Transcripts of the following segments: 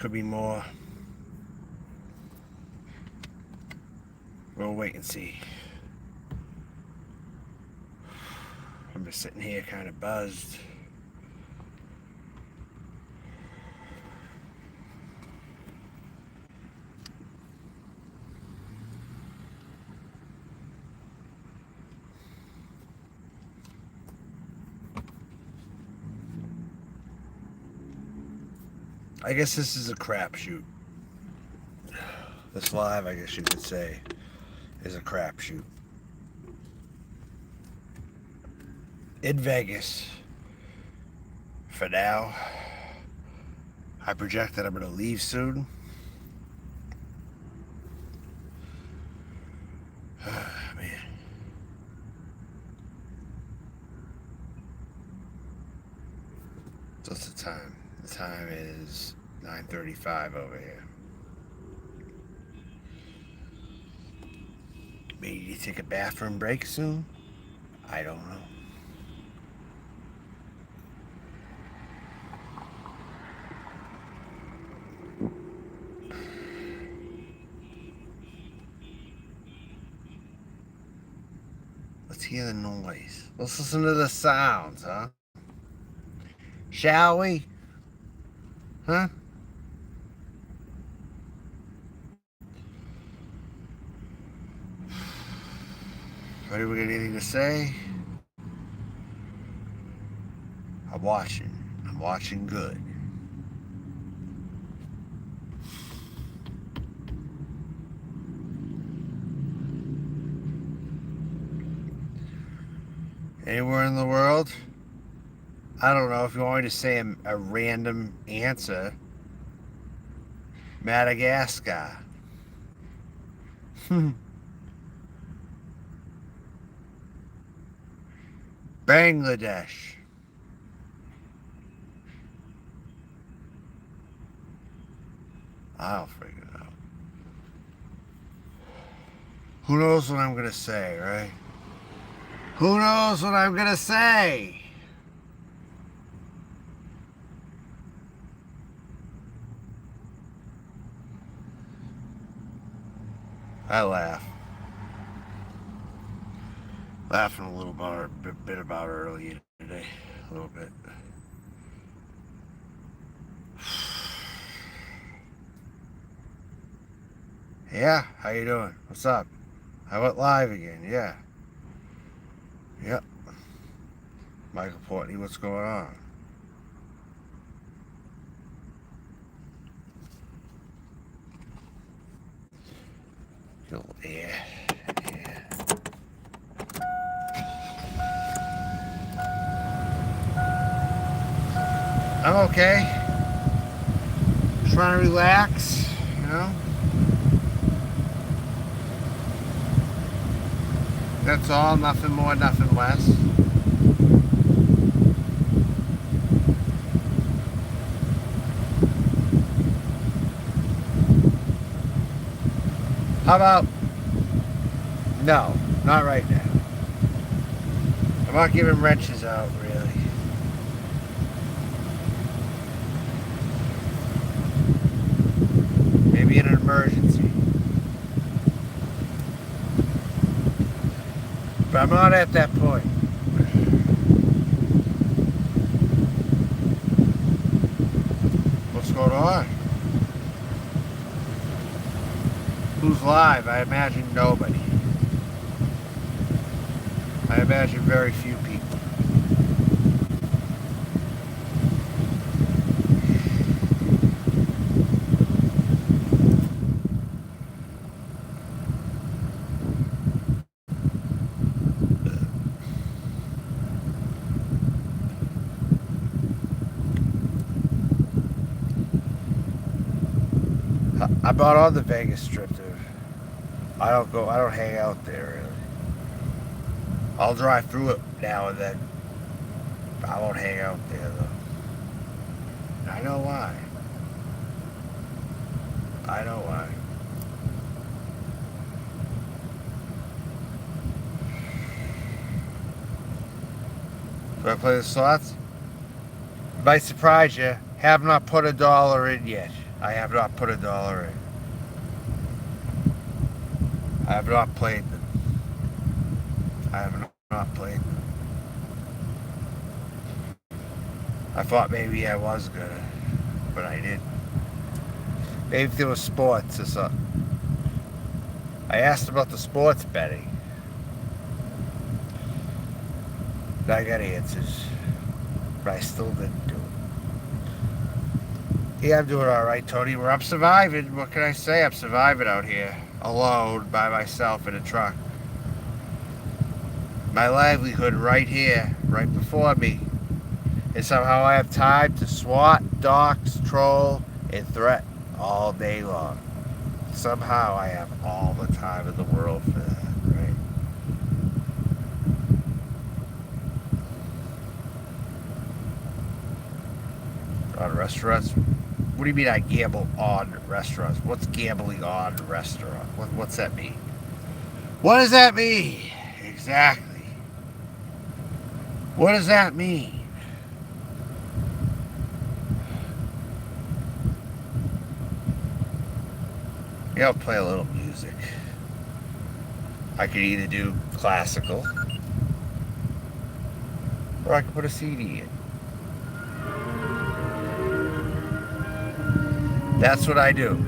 could be more. We'll wait and see. I'm just sitting here kind of buzzed. I guess this is a crapshoot. This live, I guess you could say, is a crapshoot. In Vegas. For now. I project that I'm going to leave soon. Man. So what's the time? The time is 9:35 over here. Maybe you take a bathroom break soon? I don't know. Let's hear the noise. Let's listen to the sounds, huh? Shall we? Huh? Anybody got anything to say? I'm watching. I'm watching good. Anywhere in the world? I don't know. If you want me to say a random answer, Madagascar. Bangladesh. I'll figure it out. Who knows what I'm going to say, right? Who knows what I'm going to say? I laugh. Laughing a little bit about earlier today. A little bit. Yeah, how you doing? What's up? I went live again, yeah. Yep. Michael Portney, what's going on? Yeah. I'm okay. Just trying to relax, you know? That's all, nothing more, nothing less. How about, no, not right now. I'm not giving wrenches out, really. Maybe in an emergency. But I'm not at that point. What's going on? Who's live? I imagine nobody. I imagine very few people. I bought on the Vegas Strip, dude. I don't hang out there really. I'll drive through it now and then. I won't hang out there though. I know why. I know why. Do I play the slots? Might surprise you. Have not put $1 in yet. I have not put $1 in. I have not played them. I have not played them. I thought maybe I was gonna, but I didn't. Maybe if there was sports or something. I asked about the sports betting. I got answers, but I still didn't do it. Yeah, I'm doing all right, Tony. I'm surviving. What can I say? I'm surviving out here, alone, by myself in a truck. My livelihood right here, right before me. And somehow I have time to swat, dox, troll, and threat all day long. Somehow I have all the time in the world for that, right? On restaurants? What do you mean I gamble on restaurants? What's gambling on restaurant? What's that mean? What does that mean? Exactly. What does that mean? Yeah, I'll play a little music. I could either do classical, or I could put a CD in. That's what I do.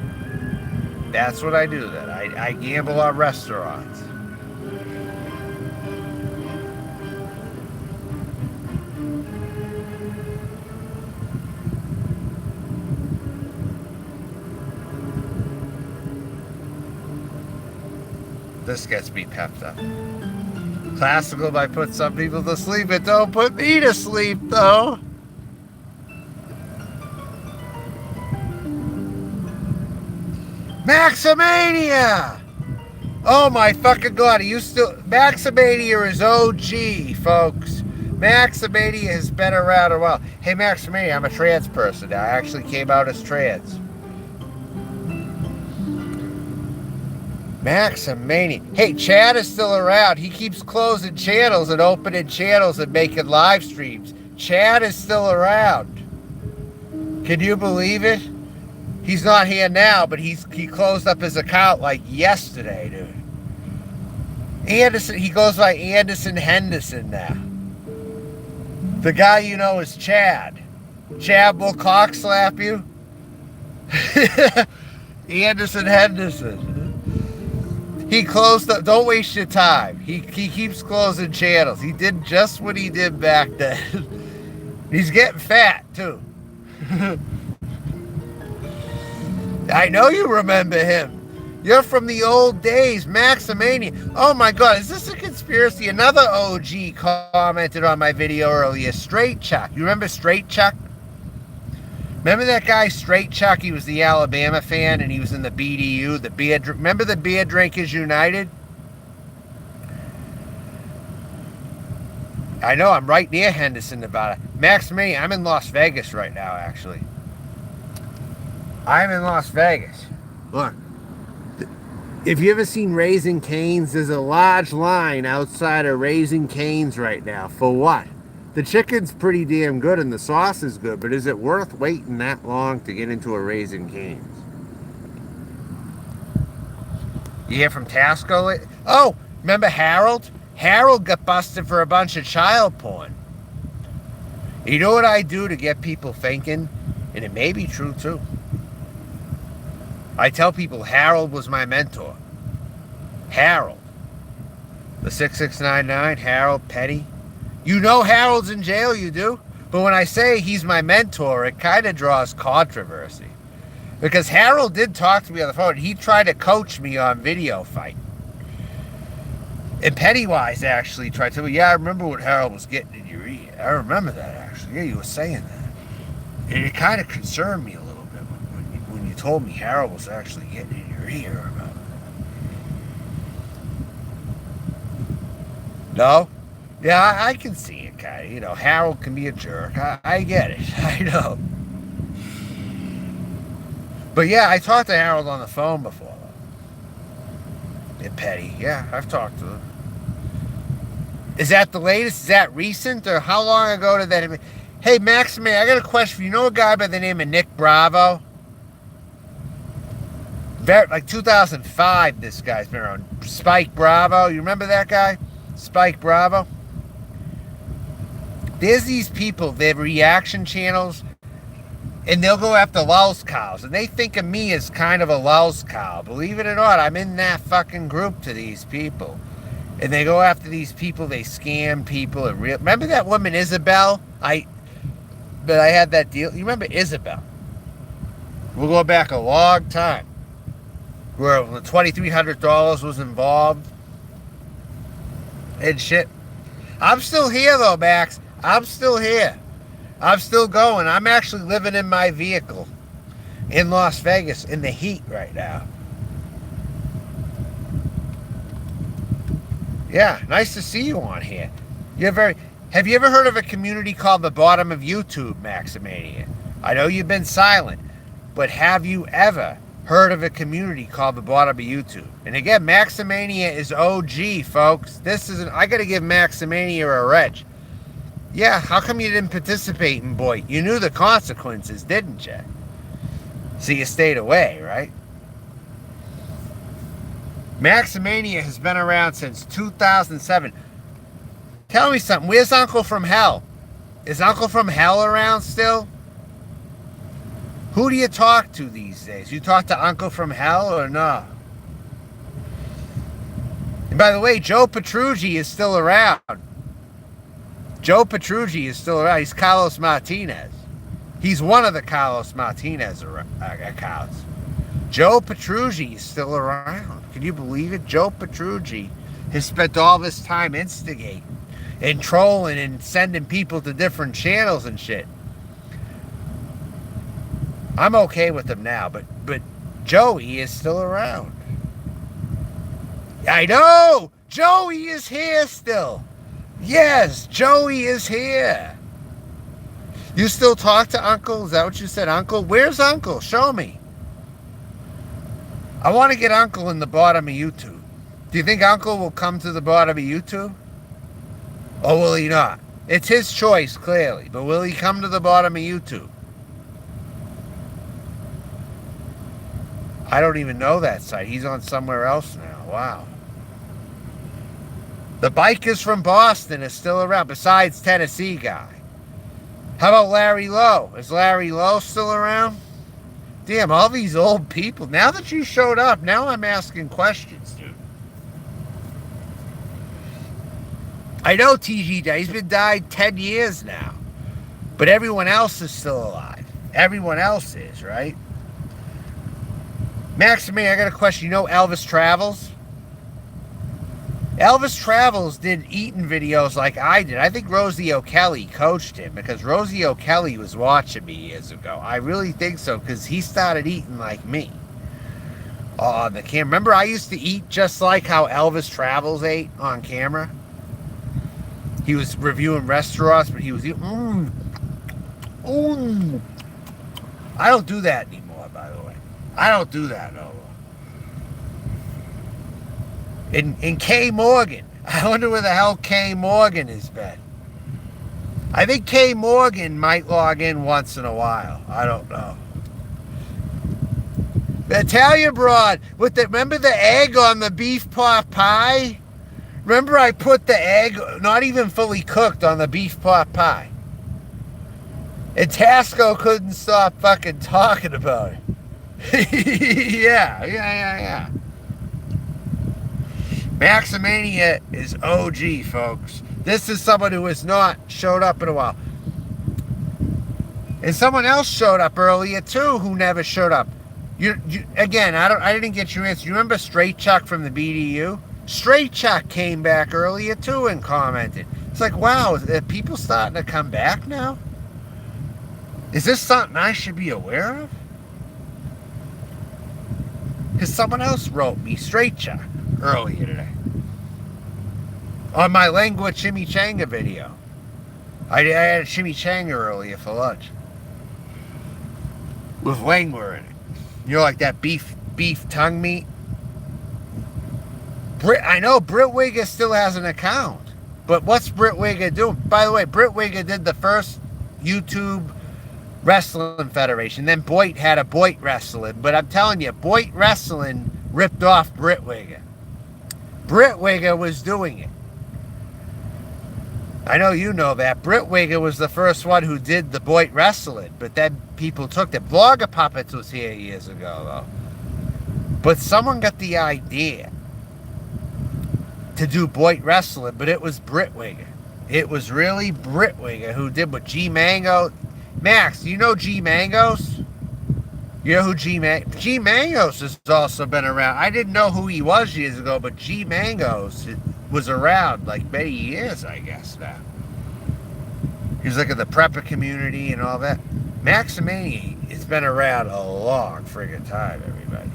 That's what I do then. I gamble on restaurants. This gets me pepped up. Classical might put some people to sleep. It don't put me to sleep, though. Maximania! Oh my fucking god, Maximania is OG, folks. Maximania has been around a while. Hey Maximania, I'm a trans person now. I actually came out as trans. Maximania. Hey, Chad is still around. He keeps closing channels and opening channels and making live streams. Chad is still around. Can you believe it? He's not here now, but he closed up his account like yesterday, dude. Anderson, he goes by Anderson Henderson now. The guy you know is Chad. Chad will cock slap you. Anderson Henderson. He closed up. Don't waste your time. He keeps closing channels. He did just what he did back then. He's getting fat, too. I know you remember him. You're from the old days, Maximania. Oh my god, is this a conspiracy? Another OG commented on my video earlier. Straight Chuck. You remember Straight Chuck? Remember that guy, Straight Chuck? He was the Alabama fan, and he was in the BDU, the beer. Remember the Beer Drinkers United? I know, I'm right near Henderson, Nevada. Maximania, I'm in Las Vegas right now, actually. I'm in Las Vegas. Look, if you ever seen Raising Cane's, there's a large line outside of Raising Cane's right now. For what? The chicken's pretty damn good and the sauce is good, but is it worth waiting that long to get into a Raising Cane's? You hear from Tasco? Oh, remember Harold? Harold got busted for a bunch of child porn. You know what I do to get people thinking? And it may be true too. I tell people Harold was my mentor. Harold. The 6699, Harold Petty. You know Harold's in jail, you do? But when I say he's my mentor, it kind of draws controversy. Because Harold did talk to me on the phone. He tried to coach me on video fight. And Pennywise actually tried to tell me, yeah, I remember what Harold was getting in your ear. I remember that, actually. Yeah, you were saying that. And it kind of concerned me a little bit when you told me Harold was actually getting in your ear about it. No? Yeah, I can see it, kind of. You know, Harold can be a jerk. I get it. I know. But yeah, I talked to Harold on the phone before. And Petty. Yeah, I've talked to him. Is that the latest? Is that recent? Or how long ago did that happen? Hey, Maximilian, I got a question. You know a guy by the name of Nick Bravo? Like 2005, this guy's been around. Spike Bravo, you remember that guy? Spike Bravo? There's these people, they have reaction channels, and they'll go after louse cows, and they think of me as kind of a louse cow. Believe it or not, I'm in that fucking group to these people. And they go after these people, they scam people. Remember that woman Isabel? I had that deal. You remember Isabel? We'll go back a long time. Where the $2,300 was involved. And shit. I'm still here though, Max. I'm still here. I'm still going. I'm actually living in my vehicle in Las Vegas in the heat right now. Yeah, nice to see you on here. Have you ever heard of a community called the Bottom of YouTube, Maximania? I know you've been silent, but have you ever heard of a community called the Bottom of YouTube? And again, Maximania is OG, folks. I gotta give Maximania a reg. Yeah, how come you didn't participate in Boy? You knew the consequences, didn't you? So you stayed away, right? Maximania has been around since 2007. Tell me something. Where's Uncle from Hell? Is Uncle from Hell around still? Who do you talk to these days? You talk to Uncle from Hell or no? And by the way, Joe Petrucci is still around. Joe Petrucci is still around. He's Carlos Martinez. He's one of the Carlos Martinez accounts. Joe Petrucci is still around. Can you believe it? Joe Petrucci has spent all this time instigating and trolling and sending people to different channels and shit. I'm okay with him now, but Joey is still around. I know! Joey is here still. Yes, Joey is here. You still talk to Uncle? Is that what you said, Uncle? Where's Uncle? Show me. I want to get Uncle in the bottom of YouTube. Do you think Uncle will come to the bottom of YouTube? Or will he not? It's his choice, clearly. But will he come to the bottom of YouTube? I don't even know that site. He's on somewhere else now. Wow. The Bikers from Boston is still around, besides Tennessee guy. How about Larry Lowe? Is Larry Lowe still around? Damn, all these old people. Now that you showed up, now I'm asking questions, dude. I know TG died. He's been died 10 years now. But everyone else is still alive. Everyone else is, right? Maximilian, I got a question. You know Elvis Travels? Elvis Travels did eating videos like I did. I think Rosie O'Kelly coached him because Rosie O'Kelly was watching me years ago. I really think so because he started eating like me on the camera. Remember, I used to eat just like how Elvis Travels ate on camera? He was reviewing restaurants, but he was eating. I don't do that anymore, by the way. I don't do that no more. In Kay Morgan. I wonder where the hell Kay Morgan has been. I think Kay Morgan might log in once in a while. I don't know. The Italian broad with remember the egg on the beef pot pie? Remember I put the egg, not even fully cooked, on the beef pot pie. And Tasco couldn't stop fucking talking about it. Yeah. Maximania is OG, folks. This is someone who has not showed up in a while. And someone else showed up earlier too who never showed up. Again, I didn't get your answer. You remember Straight Chuck from the BDU? Straight Chuck came back earlier too and commented. It's like, wow, are people starting to come back now? Is this something I should be aware of? Because someone else wrote me, Straight Chuck, earlier today. On my lengua chimichanga video. I had a chimichanga earlier for lunch. With lengua in it. You know, like that beef tongue meat. I know Britt Wigger still has an account. But what's Britt Wigger doing? By the way, Britt Wigger did the first YouTube Wrestling Federation. Then Boyd had a Boyd Wrestling. But I'm telling you, Boyd Wrestling ripped off Britwigger. Britwigger was doing it. I know you know that. Britwigger was the first one who did the Boyd Wrestling. But then people took it. Blogger Puppets was here years ago, though. But someone got the idea to do Boyd Wrestling, but it was Britwigger. It was really Britwigger who did what G Mango. Max, you know G Mangos? You know who G Mangos has also been around. I didn't know who he was years ago, but G Mangos was around like many years, I guess, now. He was like in the prepper community and all that. Maximania has been around a long friggin' time, everybody.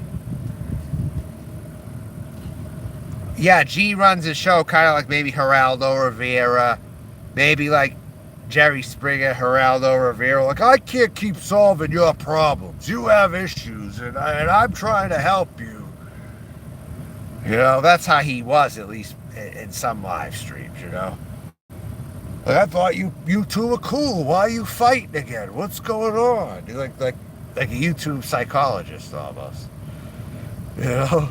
Yeah, G runs a show kind of like maybe Geraldo Rivera, maybe like Jerry Springer, Geraldo Rivera. Like, I can't keep solving your problems. You have issues, and I'm trying to help you. You know, that's how he was, at least in some live streams, you know. Like, I thought you two were cool. Why are you fighting again? What's going on? You're like a YouTube psychologist almost. You know?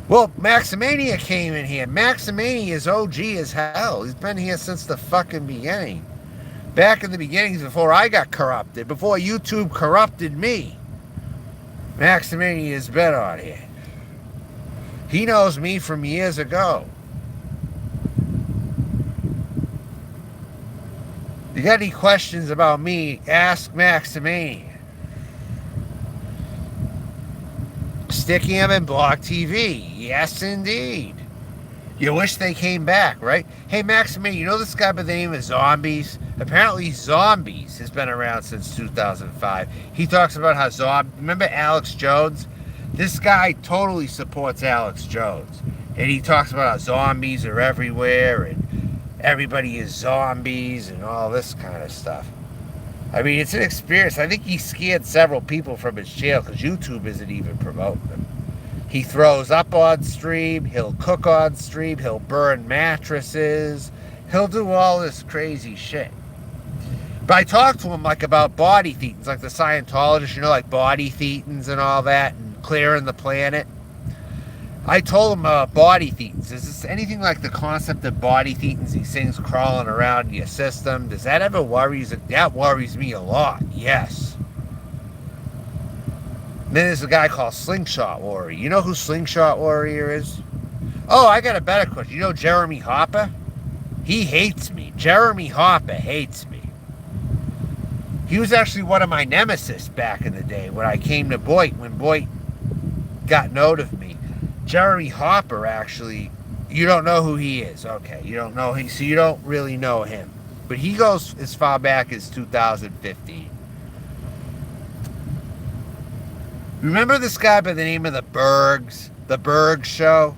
Well, Maximania came in here. Maximania is OG as hell. He's been here since the fucking beginning. Back in the beginnings before I got corrupted, before YouTube corrupted me. Maximania has been on here. He knows me from years ago. You got any questions about me, ask Maximania. Sticky him in Blog TV. Yes, indeed. You wish they came back, right? Hey, Maximania, you know this guy by the name of Zombies? Apparently, Zombies has been around since 2005. He talks about how remember Alex Jones? This guy totally supports Alex Jones. And he talks about how zombies are everywhere and everybody is zombies and all this kind of stuff. I mean, it's an experience. I think he scared several people from his channel because YouTube isn't even promoting him. He throws up on stream. He'll cook on stream. He'll burn mattresses. He'll do all this crazy shit. But I talked to him like about body thetans, like the Scientologists, you know, like body thetans and all that, and clearing the planet. I told him about body thetans. Is this anything like the concept of body thetans, these things crawling around in your system? Does that ever worry you? That worries me a lot, yes. And then there's a guy called Slingshot Warrior. You know who Slingshot Warrior is? Oh, I got a better question. You know Jeremy Hopper? He hates me. Jeremy Hopper hates me. He was actually one of my nemesis back in the day when I came to Boyd, when Boyd got note of me. Jeremy Hopper, actually, you don't know who he is. Okay, you don't know so you don't really know him. But he goes as far back as 2015. Remember this guy by the name of the Bergs? The Berg Show?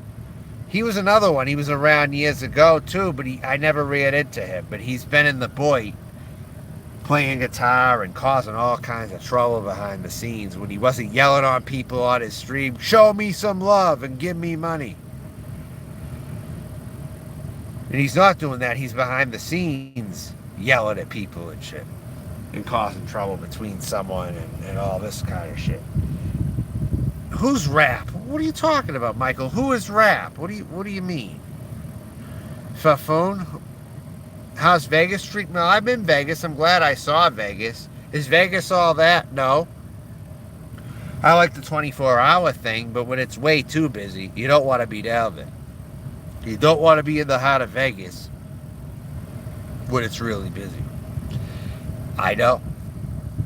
He was another one. He was around years ago, too, but I never ran into him. But he's been in the Boyd playing guitar and causing all kinds of trouble behind the scenes when he wasn't yelling on people on his stream, show me some love and give me money. And he's not doing that. He's behind the scenes yelling at people and shit and causing trouble between someone and all this kind of shit. Who's Rap? What are you talking about, Michael? Who is Rap? What do you mean? Fafone? How's Vegas treat me? I'm in Vegas. I'm glad I saw Vegas. Is Vegas all that? No. I like the 24-hour thing, but when it's way too busy, you don't want to be down there. You don't want to be in the heart of Vegas when it's really busy. I know.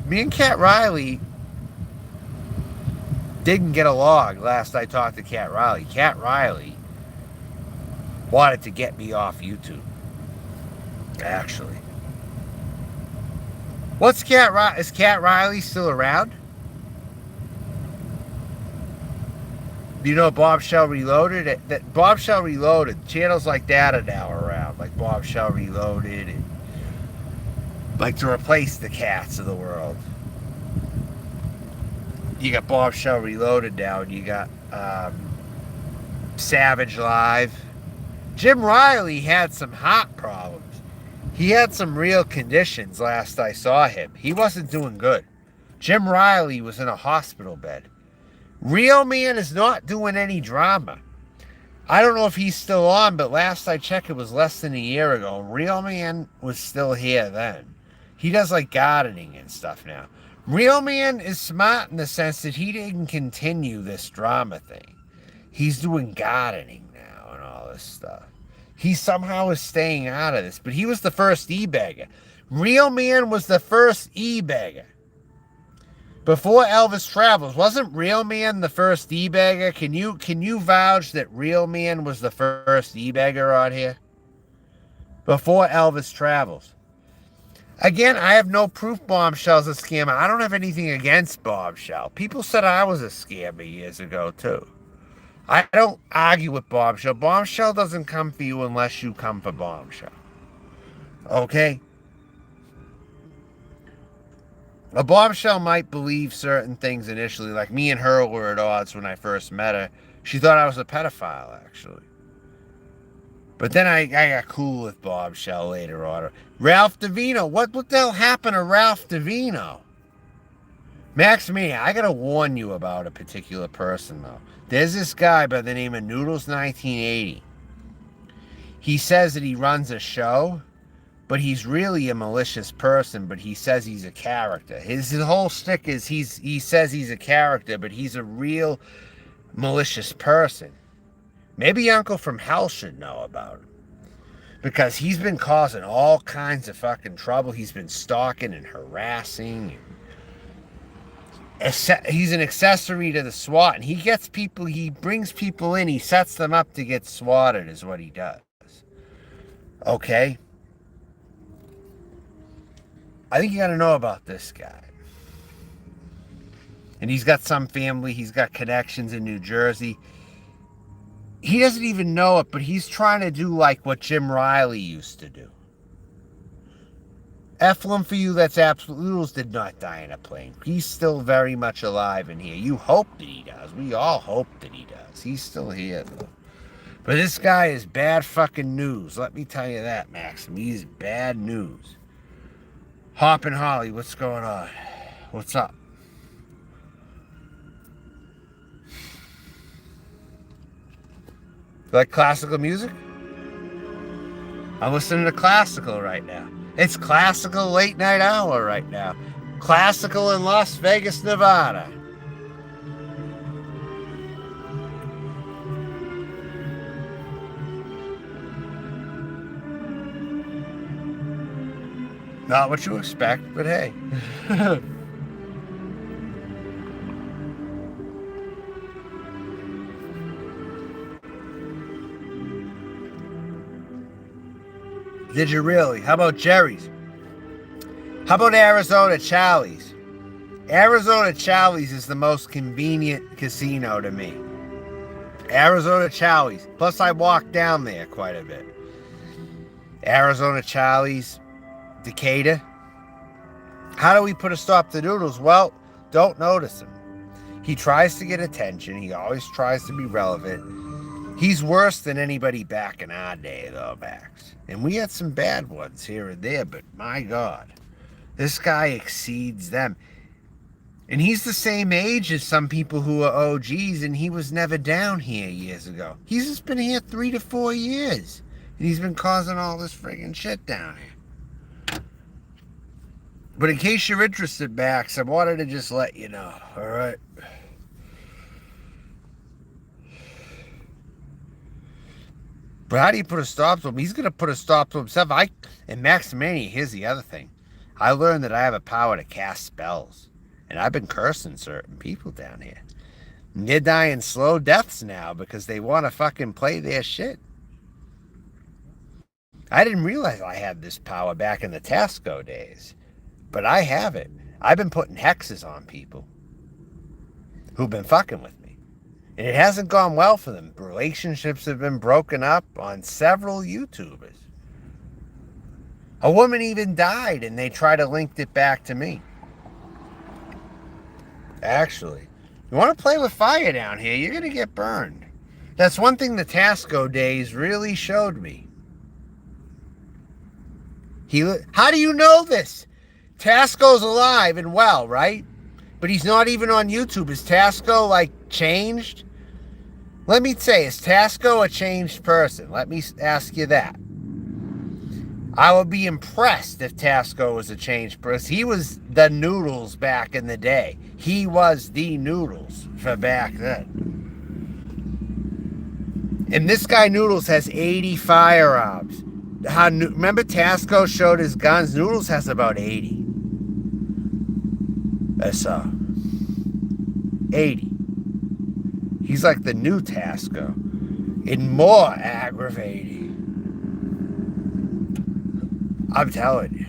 Me and Cat Riley didn't get along last I talked to Cat Riley. Cat Riley wanted to get me off YouTube. Actually. What's Cat Riley? Is Cat Riley still around? Do you know Bombshell Reloaded? That Bombshell Reloaded, channels like that are now around. Like Bombshell Reloaded and like to replace the cats of the world. You got Bombshell Reloaded now, and you got Savage Live. Jim Riley had some heart problems. He had some real conditions last I saw him. He wasn't doing good. Jim Riley was in a hospital bed. Real Man is not doing any drama. I don't know if he's still on, but last I checked, it was less than a year ago. Real Man was still here then. He does like gardening and stuff now. Real Man is smart in the sense that he didn't continue this drama thing. He's doing gardening now and all this stuff. He somehow is staying out of this, but he was the first e-bagger. Real Man was the first e-bagger. Before Elvis Travels, wasn't Real Man the first e-bagger? Can you vouch that Real Man was the first e-bagger on here? Before Elvis Travels. Again, I have no proof Bombshell's a scammer. I don't have anything against Bombshell. People said I was a scammer years ago, too. I don't argue with Bombshell. Bombshell doesn't come for you unless you come for Bombshell. Okay? A Bombshell might believe certain things initially, like me and her were at odds when I first met her. She thought I was a pedophile, actually. But then I got cool with Bombshell later on. Ralph Davino. What the hell happened to Ralph Davino? Maximania, I gotta warn you about a particular person, though. There's this guy by the name of Noodles1980. He says that he runs a show, but he's really a malicious person, but he says he's a character. His whole shtick is he says he's a character, but he's a real malicious person. Maybe Uncle from Hell should know about him. Because he's been causing all kinds of fucking trouble. He's been stalking and harassing. He's an accessory to the SWAT, and he brings people in, he sets them up to get swatted is what he does. Okay? I think you got to know about this guy. And he's got some family. He's got connections in New Jersey. He doesn't even know it, but he's trying to do like what Jim Riley used to do. Efflin for you, that's absolute. Noodles did not die in a plane. He's still very much alive in here. You hope that he does. We all hope that he does. He's still here, though. But this guy is bad fucking news. Let me tell you that, Maxim. He's bad news. Hop and Holly, what's going on? What's up? You like classical music? I'm listening to classical right now. It's classical late night hour right now. Classical in Las Vegas, Nevada. Not what you expect, but hey. Did you really? How about Jerry's? How about Arizona Charlie's? Arizona Charlie's is the most convenient casino to me. Arizona Charlie's. Plus, I walk down there quite a bit. Arizona Charlie's. Decatur. How do we put a stop to Noodles? Well, don't notice him. He tries to get attention. He always tries to be relevant. He's worse than anybody back in our day, though, Max. And we had some bad ones here and there, but my God, this guy exceeds them. And he's the same age as some people who are OGs, and he was never down here years ago. He's just been here 3 to 4 years. And he's been causing all this friggin' shit down here. But in case you're interested, Max, I wanted to just let you know, all right? But how do you put a stop to him? He's going to put a stop to himself. And Maximania, here's the other thing. I learned that I have a power to cast spells. And I've been cursing certain people down here. And they're dying slow deaths now because they want to fucking play their shit. I didn't realize I had this power back in the Tasco days. But I have it. I've been putting hexes on people who've been fucking with me. And it hasn't gone well for them. Relationships have been broken up on several YouTubers. A woman even died and they tried to link it back to me. Actually, you want to play with fire down here, you're going to get burned. That's one thing the Tasco days really showed me. How do you know this? Tasco's alive and well, right? But he's not even on YouTube. Is Tasco, like, changed? Let me say, is Tasco a changed person? Let me ask you that. I would be impressed if Tasco was a changed person. He was the Noodles back in the day. He was the Noodles for back then. And this guy Noodles has 80 firearms. Remember Tasco showed his guns? Noodles has about 80. That's 80. He's like the new Tasco. And more aggravating. I'm telling you.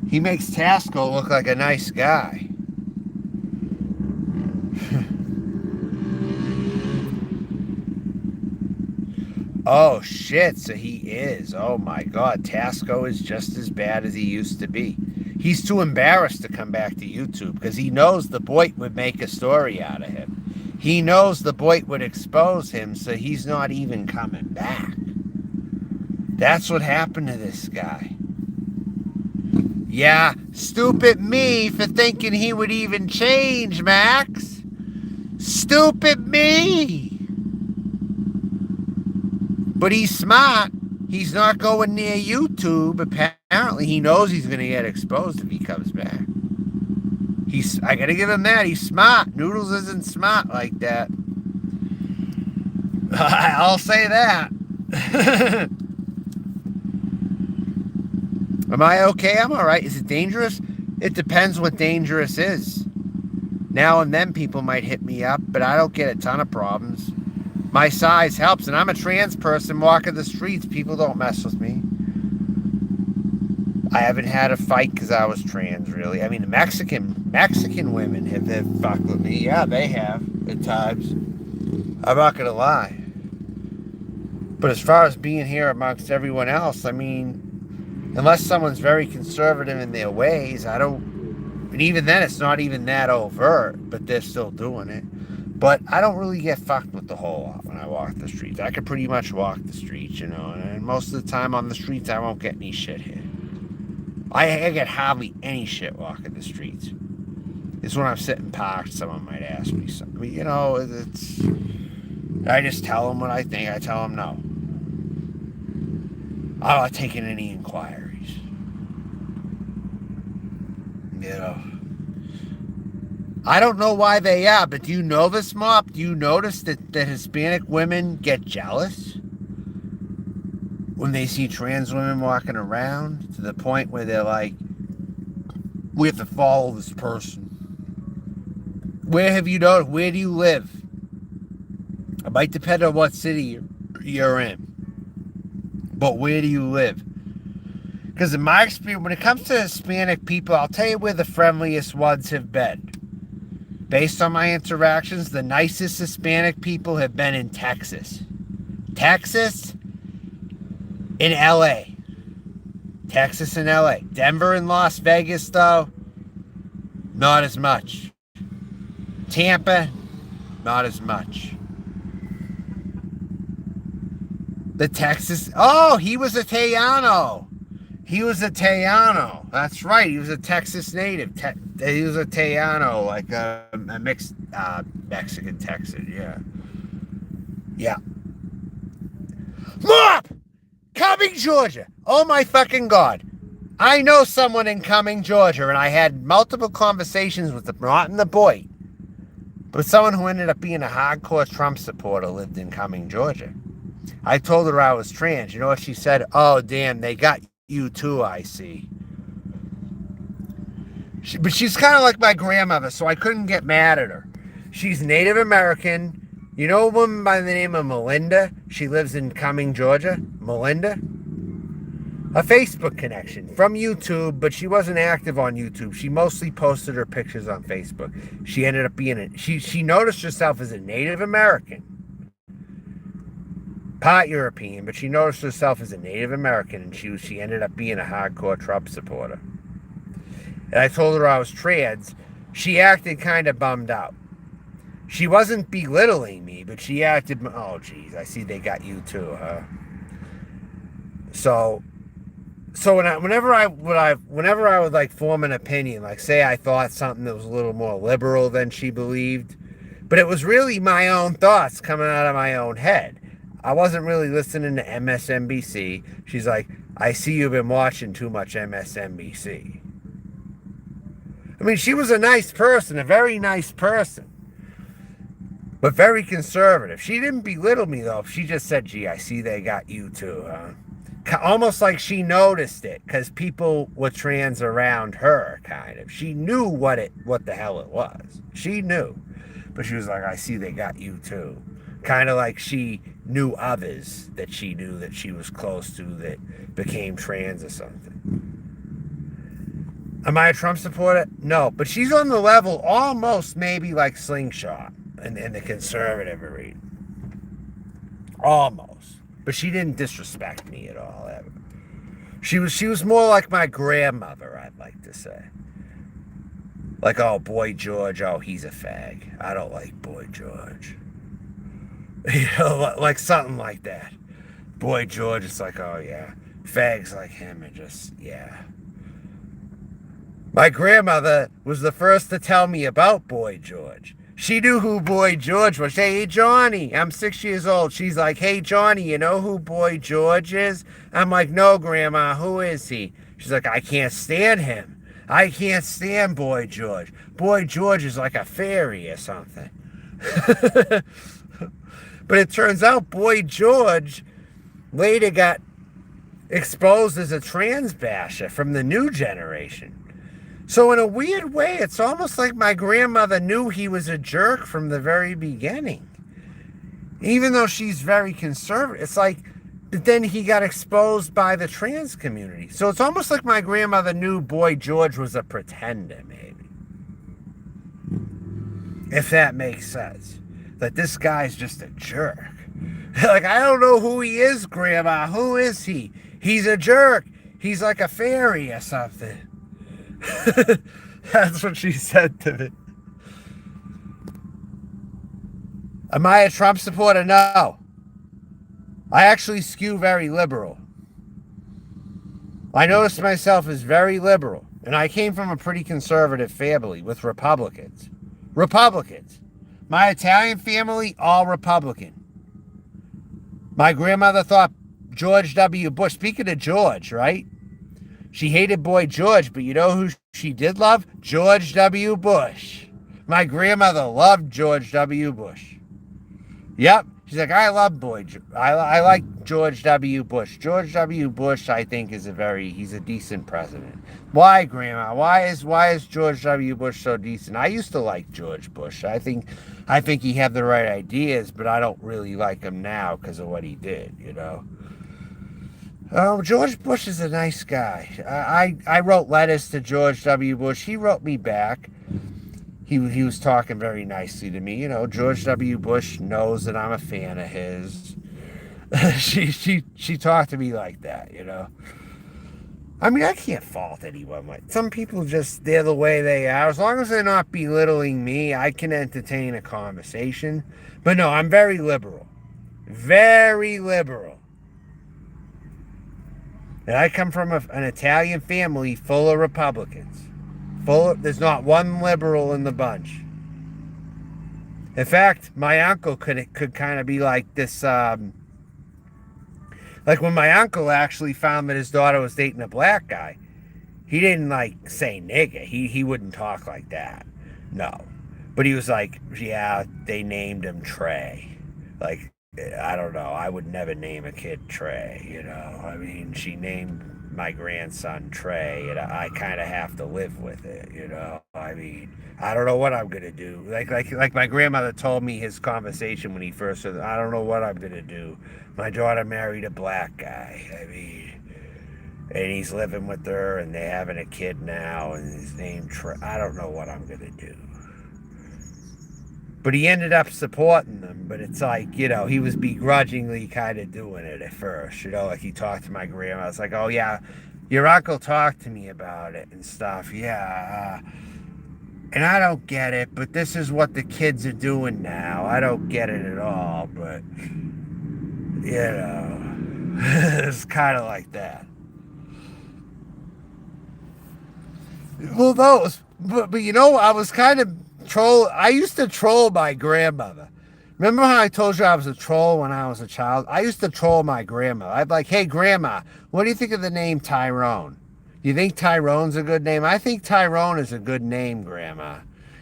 He makes Tasco look like a nice guy. Oh, shit, so he is. Oh, my God. Tasco is just as bad as he used to be. He's too embarrassed to come back to YouTube because he knows the Boit would make a story out of him. He knows the Boit would expose him, so he's not even coming back. That's what happened to this guy. Yeah, stupid me for thinking he would even change, Max. Stupid me. But he's smart. He's not going near YouTube. Apparently, he knows he's going to get exposed if he comes back. I got to give him that. He's smart. Noodles isn't smart like that. I'll say that. Am I okay? I'm all right. Is it dangerous? It depends what dangerous is. Now and then people might hit me up, but I don't get a ton of problems. My size helps, and I'm a trans person walking the streets. People don't mess with me. I haven't had a fight because I was trans, really. I mean, the Mexican women have fucked with me. Yeah, they have at times. I'm not going to lie. But as far as being here amongst everyone else, I mean, unless someone's very conservative in their ways, I don't... And even then, it's not even that overt, but they're still doing it. But I don't really get fucked with the whole lot when I walk the streets. I can pretty much walk the streets, you know. And most of the time on the streets, I won't get any shit hit. I get hardly any shit walking the streets. It's when I'm sitting parked, someone might ask me something. You know, it's... I just tell them what I think. I tell them no. I'm not taking any inquiries. You know. I don't know why they are, but do you know this, Mop? Do you notice that Hispanic women get jealous when they see trans women walking around to the point where they're like, we have to follow this person? Where have you noticed? Where do you live? It might depend on what city you're in. But where do you live? Because in my experience, when it comes to Hispanic people, I'll tell you where the friendliest ones have been. Based on my interactions, the nicest Hispanic people have been in Texas. Texas and LA. Texas and LA. Denver and Las Vegas, though, not as much. Tampa, not as much. The Texas... Oh, he was a Tejano. He was a Tejano. That's right. He was a Texas native. He was a Tejano, like a mixed Mexican Texan. Yeah. Yeah. Mop! Cumming, Georgia. Oh, my fucking God. I know someone in Cumming, Georgia, and I had multiple conversations with them, not in the Boy, but someone who ended up being a hardcore Trump supporter lived in Cumming, Georgia. I told her I was trans. You know what she said? Oh, damn, they got you too, I see. But she's kind of like my grandmother, so I couldn't get mad at her. She's Native American. You know a woman by the name of Melinda? She lives in Cumming, Georgia. Melinda? A Facebook connection from YouTube, but she wasn't active on YouTube. She mostly posted her pictures on Facebook. She ended up being she noticed herself as a Native American. Part European, but she noticed herself as a Native American, and she ended up being a hardcore Trump supporter. And I told her I was trans. She acted kind of bummed out. She wasn't belittling me, but she acted, oh, geez, I see they got you too, huh? So, So whenever I would like form an opinion, like say I thought something that was a little more liberal than she believed, but it was really my own thoughts coming out of my own head. I wasn't really listening to MSNBC. She's like, I see you've been watching too much MSNBC. I mean, she was a nice person, a very nice person, but very conservative. She didn't belittle me though. She just said, gee, I see they got you too, huh? Almost like she noticed it because people were trans around her, kind of. She knew what the hell it was. She knew. But she was like, I see they got you too. Kind of like she knew others that she knew that she was close to that became trans or something. Am I a Trump supporter? No, but she's on the level almost maybe like Slingshot in the conservative arena. Almost. But she didn't disrespect me at all ever. She was more like my grandmother, I'd like to say. Like, oh, Boy George, oh, he's a fag. I don't like Boy George. You know, like something like that. Boy George, it's like, oh yeah. Fags like him are just, yeah. My grandmother was the first to tell me about Boy George. She knew who Boy George was. Hey, Johnny, I'm 6 years old. She's like, hey, Johnny, you know who Boy George is? I'm like, no, Grandma, who is he? She's like, I can't stand him. I can't stand Boy George. Boy George is like a fairy or something. But it turns out Boy George later got exposed as a trans basher from the new generation. So in a weird way, it's almost like my grandmother knew he was a jerk from the very beginning. Even though she's very conservative, it's like, but then he got exposed by the trans community. So it's almost like my grandmother knew Boy George was a pretender, maybe. If that makes sense. That this guy's just a jerk. Like, I don't know who he is, Grandma. Who is he? He's a jerk. He's like a fairy or something. That's what she said to me. Am I a Trump supporter? No. I actually skew very liberal. I noticed myself as very liberal, and I came from a pretty conservative family with Republicans. Republicans. My Italian family, all Republican. My grandmother thought George W. Bush, speaking of George, right? She hated Boy George, but you know who she did love? George W. Bush. My grandmother loved George W. Bush. Yep. She's like, I love I like George W. Bush. George W. Bush, I think, he's a decent president. Why, Grandma? Why is George W. Bush so decent? I used to like George Bush. I think he had the right ideas, but I don't really like him now because of what he did, you know? George Bush is a nice guy. I wrote letters to George W. Bush. He wrote me back. He was talking very nicely to me. You know, George W. Bush knows that I'm a fan of his. she talked to me like that, you know. I mean, I can't fault anyone. Like, some people just, they're the way they are. As long as they're not belittling me, I can entertain a conversation. But no, I'm very liberal. Very liberal. And I come from an Italian family full of Republicans. There's not one liberal in the bunch. In fact, my uncle could kind of be like this. Like when my uncle actually found that his daughter was dating a black guy, he didn't like say nigga. He wouldn't talk like that. No. But he was like, yeah, they named him Trey. Like, I don't know. I would never name a kid Trey, you know. I mean, she named my grandson Trey, and I kind of have to live with it, you know. I mean, I don't know what I'm gonna do. Like my grandmother told me his conversation when he first said, I don't know what I'm gonna do. My daughter married a black guy. I mean, and he's living with her, and they're having a kid now, and his name Trey. I don't know what I'm gonna do. But he ended up supporting them. But it's like, you know, he was begrudgingly kind of doing it at first. You know, like he talked to my grandma. It's like, oh, yeah, your uncle talked to me about it and stuff. Yeah. And I don't get it, but this is what the kids are doing now. I don't get it at all. But, you know, it's kind of like that. Well, those, but you know, I was kind of troll. I used to troll my grandmother. Remember how I told you I was a troll when I was a child? I used to troll my grandma. I'd be like, hey, grandma, what do you think of the name Tyrone? Do you think Tyrone's a good name? I think Tyrone is a good name, grandma.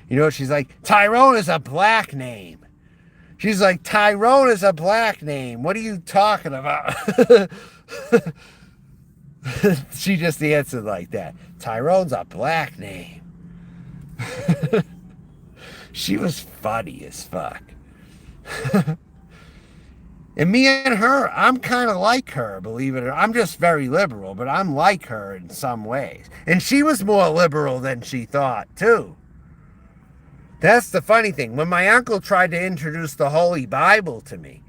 You know, she's like, Tyrone is a black name. She's like, Tyrone is a black name. What are you talking about? She just answered like that. Tyrone's a black name. She was funny as fuck. And me and her, I'm kind of like her, believe it or not. I'm just very liberal, but I'm like her in some ways. And she was more liberal than she thought, too. That's the funny thing. When my uncle tried to introduce the Holy Bible to me,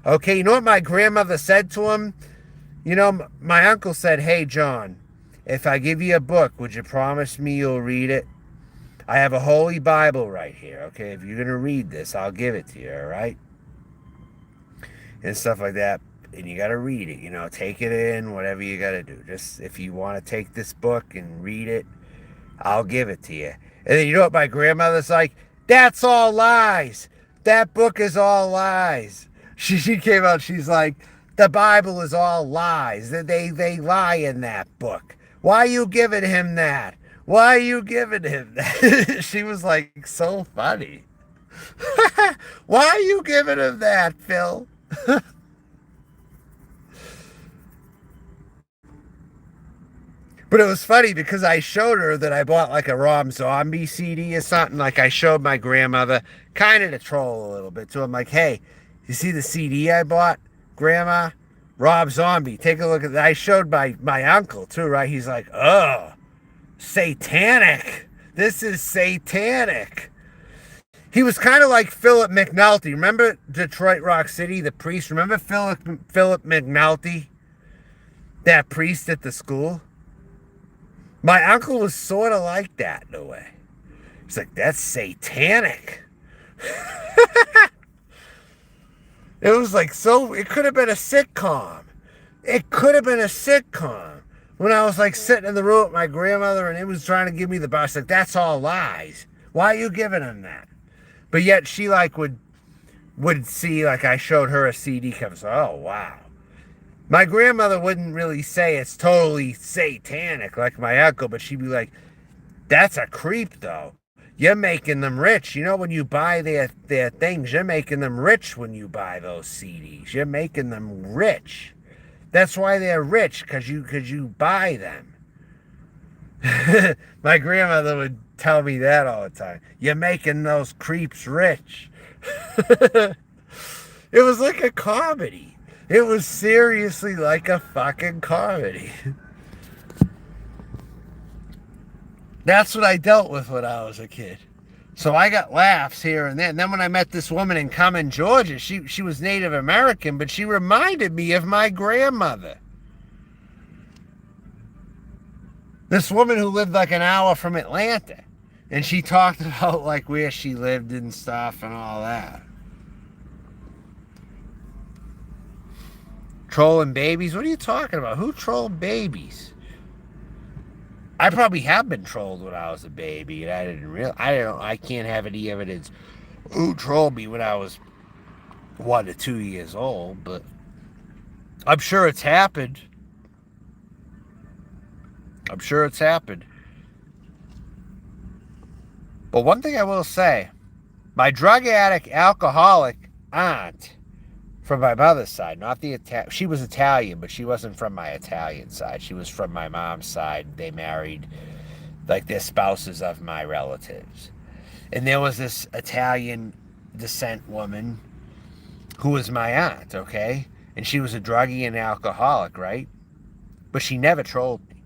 okay, you know what my grandmother said to him? You know, my uncle said, hey, John, if I give you a book, would you promise me you'll read it? I have a Holy Bible right here, okay? If you're going to read this, I'll give it to you, all right? And stuff like that. And you got to read it, you know, take it in, whatever you got to do. Just if you want to take this book and read it, I'll give it to you. And then you know what my grandmother's like? That's all lies. That book is all lies. She came out, she's like, the Bible is all lies. They lie in that book. Why are you giving him that? Why are you giving him that? She was like so funny. Why are you giving him that, Phil? But it was funny because I showed her that I bought like a Rob Zombie CD or something. Like I showed my grandmother, kind of to troll a little bit. So I'm like, hey, you see the CD I bought, Grandma? Rob Zombie. Take a look at that. I showed my uncle too, right? He's like, oh, satanic. This is satanic. He was kind of like Philip McNulty. Remember Detroit Rock City, the priest? Remember Philip McNulty? That priest at the school? My uncle was sort of like that in a way. He's like, that's satanic. It was like so, it could have been a sitcom. It could have been a sitcom. When I was like sitting in the room with my grandmother and it was trying to give me the bus, like, that's all lies. Why are you giving him that? But yet she like would see, like I showed her a CD cover. So, oh, wow. My grandmother wouldn't really say it's totally satanic like my uncle, but she'd be like, that's a creep, though. You're making them rich. You know, when you buy their things, you're making them rich when you buy those CDs. You're making them rich. That's why they're rich, because you buy them. My grandmother would tell me that all the time. You're making those creeps rich. It was like a comedy. It was seriously like a fucking comedy. That's what I dealt with when I was a kid. So I got laughs here and there. And then when I met this woman in Cumming, Georgia, she was Native American, but she reminded me of my grandmother. This woman who lived like an hour from Atlanta. And she talked about like where she lived and stuff and all that. Trolling babies? What are you talking about? Who trolled babies? I probably have been trolled when I was a baby, and I didn't realize. I can't have any evidence who trolled me when I was 1 to 2 years old, but I'm sure it's happened. I'm sure it's happened. But one thing I will say, my drug addict, alcoholic aunt from my mother's side, not the Italian. She was Italian, but she wasn't from my Italian side. She was from my mom's side. They married, like, they're spouses of my relatives. And there was this Italian descent woman who was my aunt, okay? And she was a druggie and alcoholic, right? But she never trolled me.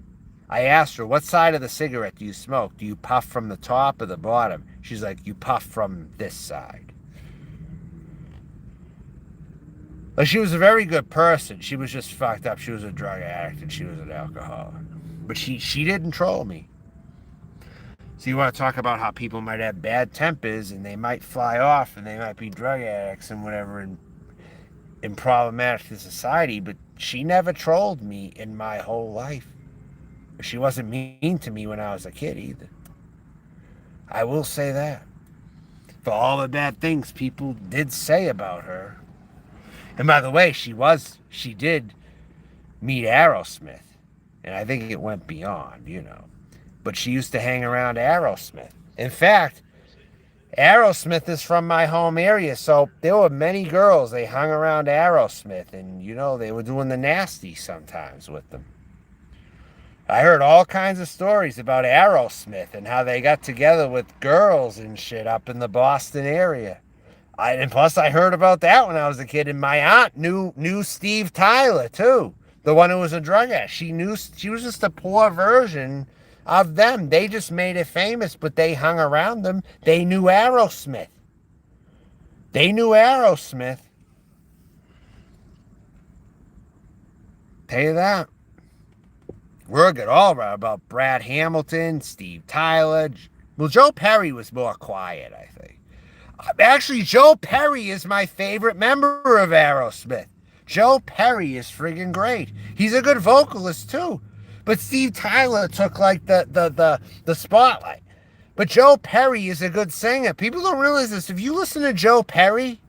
I asked her, what side of the cigarette do you smoke? Do you puff from the top or the bottom? She's like, you puff from this side. Like, she was a very good person. She was just fucked up. She was a drug addict and she was an alcoholic. But she didn't troll me. So you want to talk about how people might have bad tempers and they might fly off and they might be drug addicts and whatever and problematic to society, but she never trolled me in my whole life. She wasn't mean to me when I was a kid either. I will say that. For all the bad things people did say about her. And by the way, she did meet Aerosmith. And I think it went beyond, you know. But she used to hang around Aerosmith. In fact, Aerosmith is from my home area, so there were many girls. They hung around Aerosmith, and, you know, they were doing the nasty sometimes with them. I heard all kinds of stories about Aerosmith and how they got together with girls and shit up in the Boston area. And plus, I heard about that when I was a kid, and my aunt knew Steve Tyler, too. The one who was a drug addict. She was just a poor version of them. They just made it famous, but they hung around them. They knew Aerosmith. They knew Aerosmith. Tell you that. We're good all right about Brad Hamilton, Steve Tyler. Well, Joe Perry was more quiet, I think. Actually, Joe Perry is my favorite member of Aerosmith. Joe Perry is friggin' great. He's a good vocalist, too. But Steve Tyler took, like, the spotlight. But Joe Perry is a good singer. People don't realize this. If you listen to Joe Perry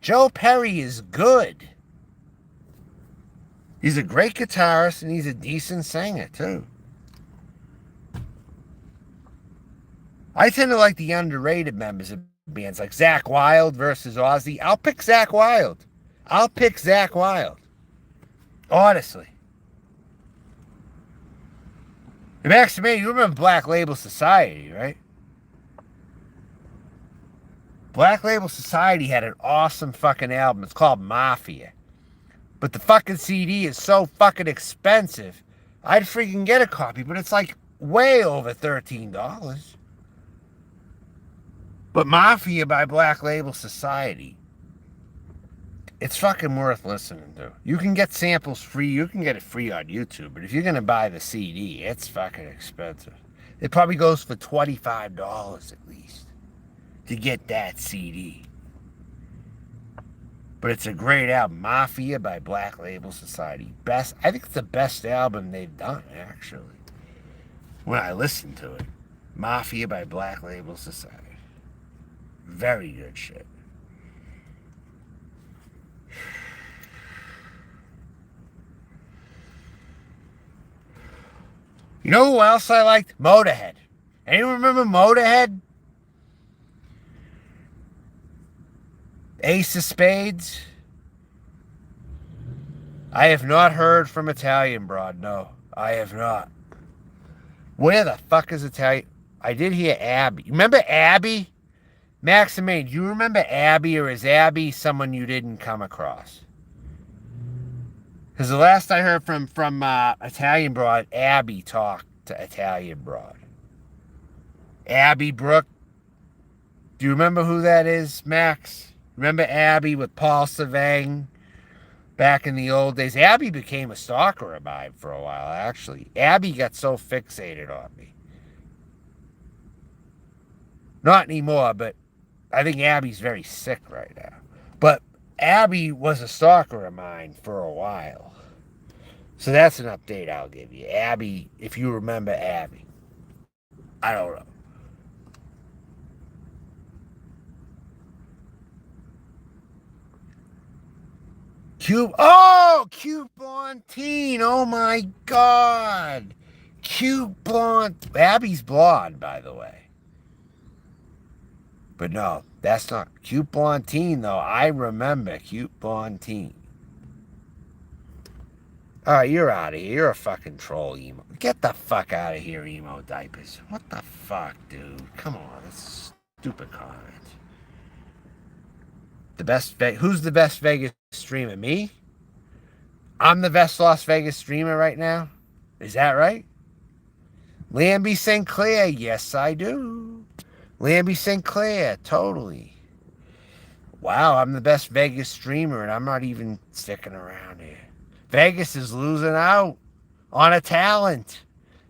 is good. He's a great guitarist, and he's a decent singer, too. I tend to like the underrated members of bands, like Zakk Wylde versus Ozzy. I'll pick Zakk Wylde. Honestly. Max, man, you remember Black Label Society, right? Black Label Society had an awesome fucking album. It's called Mafia. But the fucking CD is so fucking expensive. I'd freaking get a copy, but it's like way over $13. But Mafia by Black Label Society, it's fucking worth listening to. You can get samples free. You can get it free on YouTube. But if you're going to buy the CD, it's fucking expensive. It probably goes for $25 at least to get that CD. But it's a great album. Mafia by Black Label Society. I think it's the best album they've done, actually. When I listen to it. Mafia by Black Label Society. Very good shit. You know who else I liked? Motorhead. Anyone remember Motorhead? Ace of Spades? I have not heard from Italian Broad. No, I have not. Where the fuck is Italian? I did hear Abby. Remember Abby? Maximane, do you remember Abby, or is Abby someone you didn't come across? Because the last I heard from Italian Broad, Abby talked to Italian Broad. Abby Brooke. Do you remember who that is, Max? Remember Abby with Paul Savang back in the old days? Abby became a stalker of mine for a while, actually. Abby got so fixated on me. Not anymore, but I think Abby's very sick right now. But Abby was a stalker of mine for a while. So that's an update I'll give you. Abby, if you remember Abby. I don't know. Cute blonde teen. Oh my God. Cute blonde. Abby's blonde, by the way. But no, that's not Cute blonde teen, though. I remember Cute blonde teen. Alright, you're out of here. You're a fucking troll, emo. Get the fuck out of here, emo diapers. What the fuck, dude? Come on, that's a stupid comment. Who's the best Vegas streamer? Me? I'm the best Las Vegas streamer right now? Is that right? Lambie St. Clair, yes I do. Lambie St. Clair, totally. Wow, I'm the best Vegas streamer, and I'm not even sticking around here. Vegas is losing out on a talent.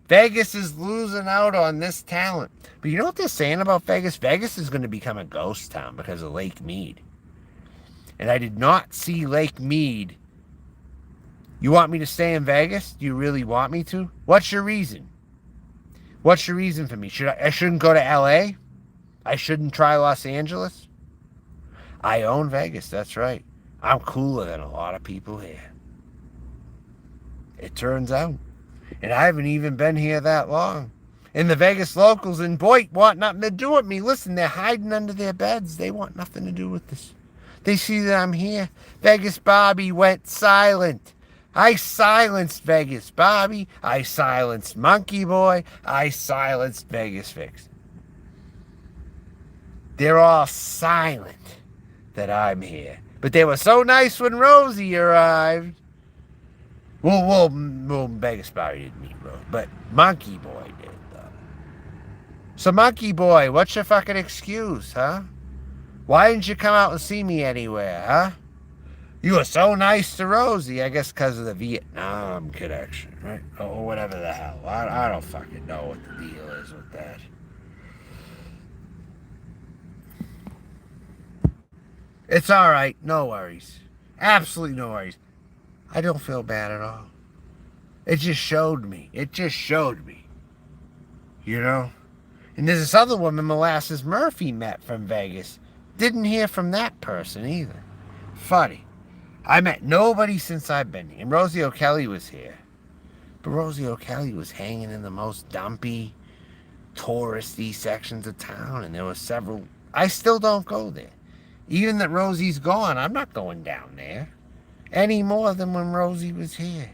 Vegas is losing out on this talent. But you know what they're saying about Vegas? Vegas is going to become a ghost town because of Lake Mead. And I did not see Lake Mead You want me to stay in Vegas? Do you really want me to? What's your reason? What's your reason for me? I shouldn't go to LA? I shouldn't try Los Angeles? I own Vegas, that's right. I'm cooler than a lot of people here. It turns out. And I haven't even been here that long. And the Vegas locals in Boyd want nothing to do with me. Listen, they're hiding under their beds. They want nothing to do with this. They see that I'm here. Vegas Bobby went silent. I silenced Vegas Bobby. I silenced Monkey Boy. I silenced Vegas Fix. They're all silent that I'm here. But they were so nice when Rosie arrived. Well, Vegas Bobby didn't meet Rose, but Monkey Boy did, though. So, Monkey Boy, what's your fucking excuse, huh? Why didn't you come out and see me anywhere, huh? You were so nice to Rosie, I guess because of the Vietnam connection, right? Or whatever the hell. I don't fucking know what the deal is with that. It's all right. No worries. Absolutely no worries. I don't feel bad at all. It just showed me. It just showed me. You know? And there's this other woman, Molasses Murphy, met from Vegas. Didn't hear from that person either. Funny. I met nobody since I've been here. And Rosie O'Kelly was here. But Rosie O'Kelly was hanging in the most dumpy, touristy sections of town. And there were several. I still don't go there. Even that Rosie's gone, I'm not going down there. Any more than when Rosie was here.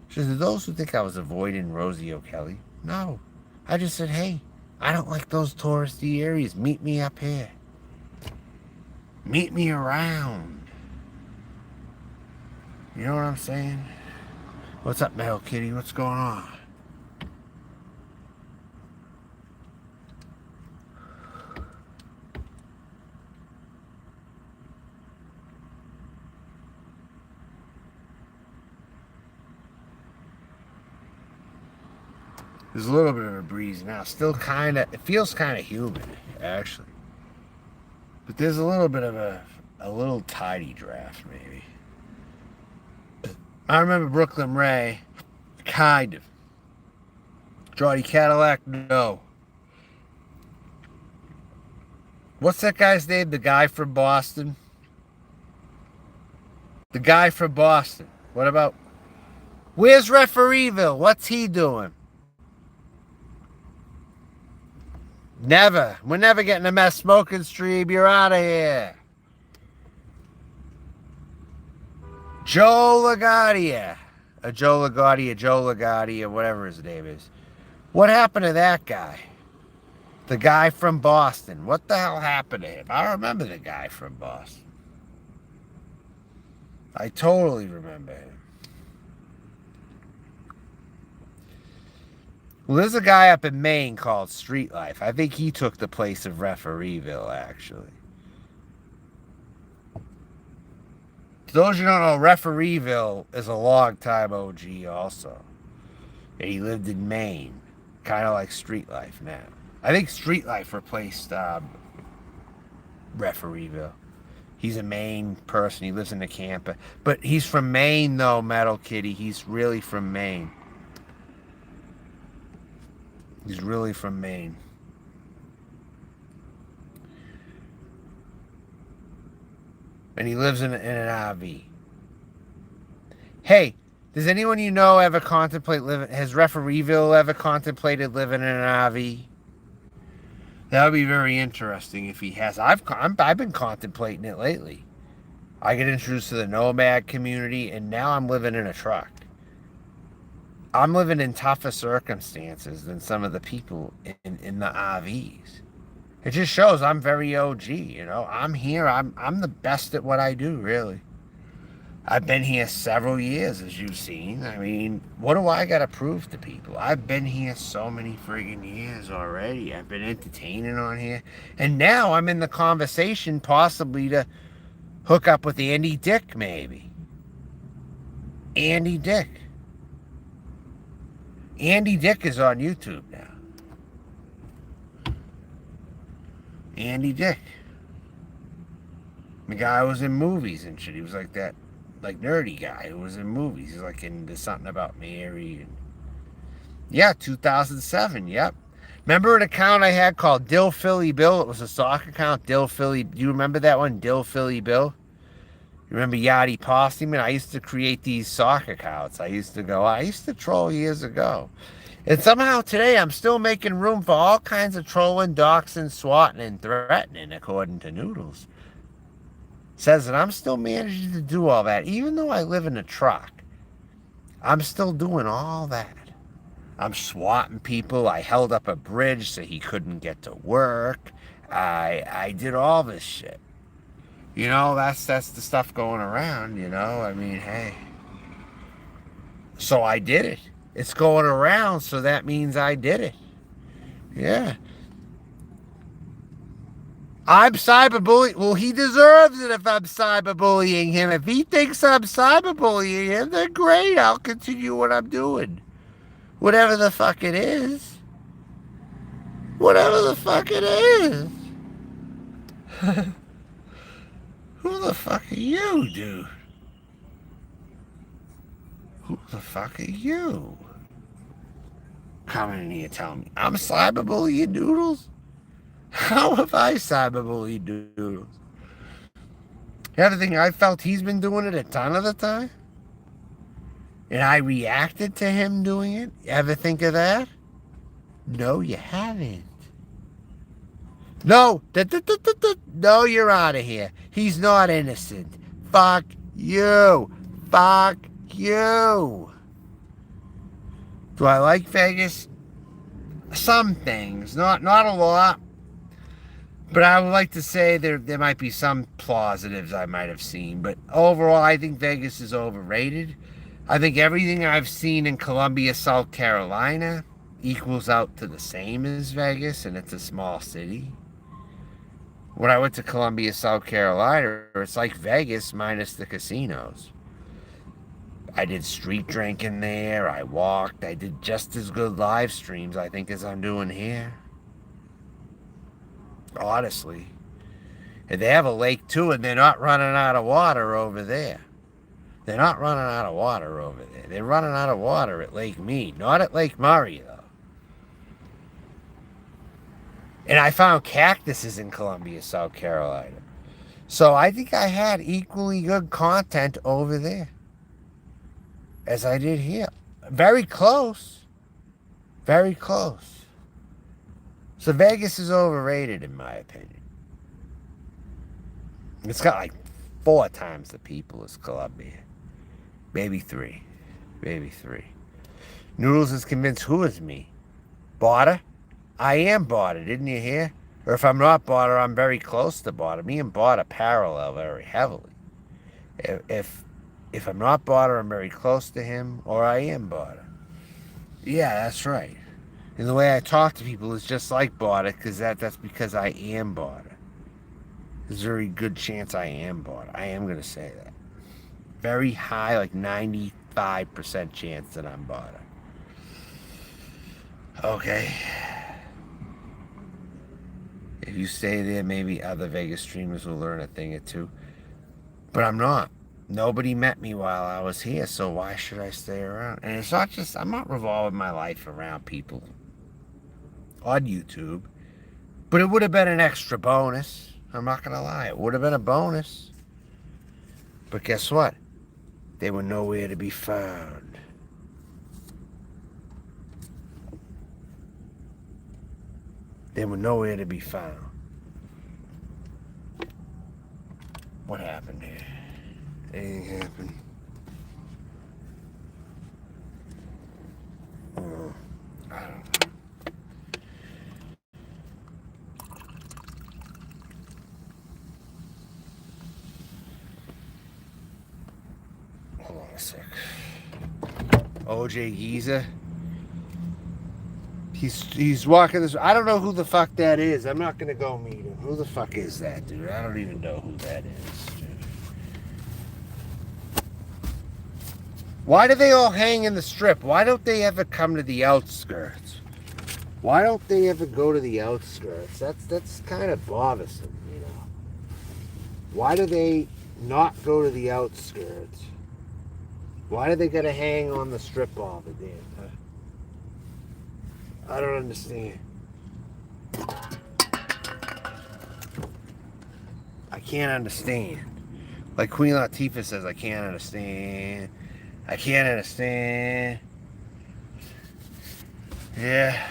So to those who think I was avoiding Rosie O'Kelly, no. I just said, hey, I don't like those touristy areas. Meet me up here. Meet me around. You know what I'm saying? What's up, Metal Kitty? What's going on? There's a little bit of a breeze now. Still kind of, it feels kind of humid, actually. But there's a little bit of a little tidy draft, maybe. I remember Brooklyn Ray, kind of. Jody Cadillac, no. What's that guy's name? The guy from Boston? The guy from Boston. What about... Where's Refereeville? What's he doing? Never. We're never getting a mess smoking stream. You're out of here. Joe LaGuardia. Joe LaGuardia, whatever his name is. What happened to that guy? The guy from Boston. What the hell happened to him? I remember the guy from Boston. I totally remember him. Well, there's a guy up in Maine called Street Life. I think he took the place of Refereeville, actually. To those who don't know, Refereeville is a long-time OG also. And he lived in Maine. Kind of like Street Life now. I think Street Life replaced Refereeville. He's a Maine person. He lives in the camper. But he's from Maine, though, Metal Kitty. He's really from Maine. He's really from Maine. And he lives in an RV. Hey, does anyone you know ever contemplate living... Has Refereeville ever contemplated living in an RV? That would be very interesting if he has. I've been contemplating it lately. I get introduced to the nomad community, and now I'm living in a truck. I'm living in tougher circumstances than some of the people in the RVs. It just shows I'm very OG, you know. I'm here. I'm the best at what I do, really. I've been here several years, as you've seen. I mean, what do I got to prove to people? I've been here so many friggin' years already. I've been entertaining on here. And now I'm in the conversation possibly to hook up with Andy Dick, maybe. Andy Dick. Andy Dick is on YouTube now. Andy Dick. The guy was in movies and shit. He was like that like nerdy guy who was in movies. He's like in There's Something About Mary. And yeah, 2007. Yep. Remember an account I had called Dill Philly Bill? It was a soccer account. Dill Philly. Do you remember that one? Dill Philly Bill. You remember Yachty Postman? I used to create these soccer accounts. I used to troll years ago. And somehow today I'm still making room for all kinds of trolling, doxing, swatting, and threatening, according to Noodles. Says that I'm still managing to do all that. Even though I live in a truck, I'm still doing all that. I'm swatting people. I held up a bridge so he couldn't get to work. I did all this shit. You know, that's the stuff going around, you know. I mean, hey. So I did it. It's going around, so that means I did it. Yeah. I'm cyberbullying. Well, he deserves it if I'm cyberbullying him. If he thinks I'm cyberbullying him, then great. I'll continue what I'm doing. Whatever the fuck it is. Whatever the fuck it is. Who the fuck are you, dude? Who the fuck are you? Coming in here telling me I'm cyberbullying Doodles? How have I cyberbullied Doodles? You ever think I felt he's been doing it a ton of the time? And I reacted to him doing it? You ever think of that? No, you haven't. No, no, you're out of here. He's not innocent. Fuck you. Fuck you. Do I like Vegas? Some things, not a lot. But I would like to say there might be some positives I might have seen. But overall, I think Vegas is overrated. I think everything I've seen in Columbia, South Carolina equals out to the same as Vegas, and it's a small city. When I went to Columbia, South Carolina, it's like Vegas minus the casinos. I did street drinking there. I walked. I did just as good live streams, I think, as I'm doing here. Honestly. And they have a lake, too, and they're not running out of water over there. They're not running out of water over there. They're running out of water at Lake Mead. Not at Lake Murray, though. And I found cactuses in Columbia, South Carolina. So I think I had equally good content over there as I did here. Very close. Very close. So Vegas is overrated, in my opinion. It's got like 4 times the people as Columbia. Maybe 3. Maybe 3. Noodles is convinced who is me? Border? I am Border, didn't you hear? Or if I'm not Border, I'm very close to Border. Me and Border parallel very heavily. If I'm not Border, I'm very close to him, or I am Border. Yeah, that's right. And the way I talk to people is just like Border, because that's because I am Border. There's a very good chance I am Border. I am going to say that. Very high, like 95% chance that I'm Border. Okay. If you stay there, maybe other Vegas streamers will learn a thing or two. But I'm not. Nobody met me while I was here, so why should I stay around? And it's not just, I'm not revolving my life around people on YouTube. But it would have been an extra bonus. I'm not going to lie. It would have been a bonus. But guess what? They were nowhere to be found. They were nowhere to be found. What happened here? Anything happened? Oh, I don't know. Hold on a sec. OJ Giza. He's walking this. I don't know who the fuck that is. I'm not gonna go meet him. Who the fuck is that, dude? I don't even know who that is, dude. Why do they all hang in the strip? Why don't they ever come to the outskirts? Why don't they ever go to the outskirts? That's kind of bothersome, you know. Why do they not go to the outskirts? Why do they gotta hang on the strip all the damn time? I don't understand. I can't understand. Like Queen Latifah says, I can't understand. I can't understand. Yeah.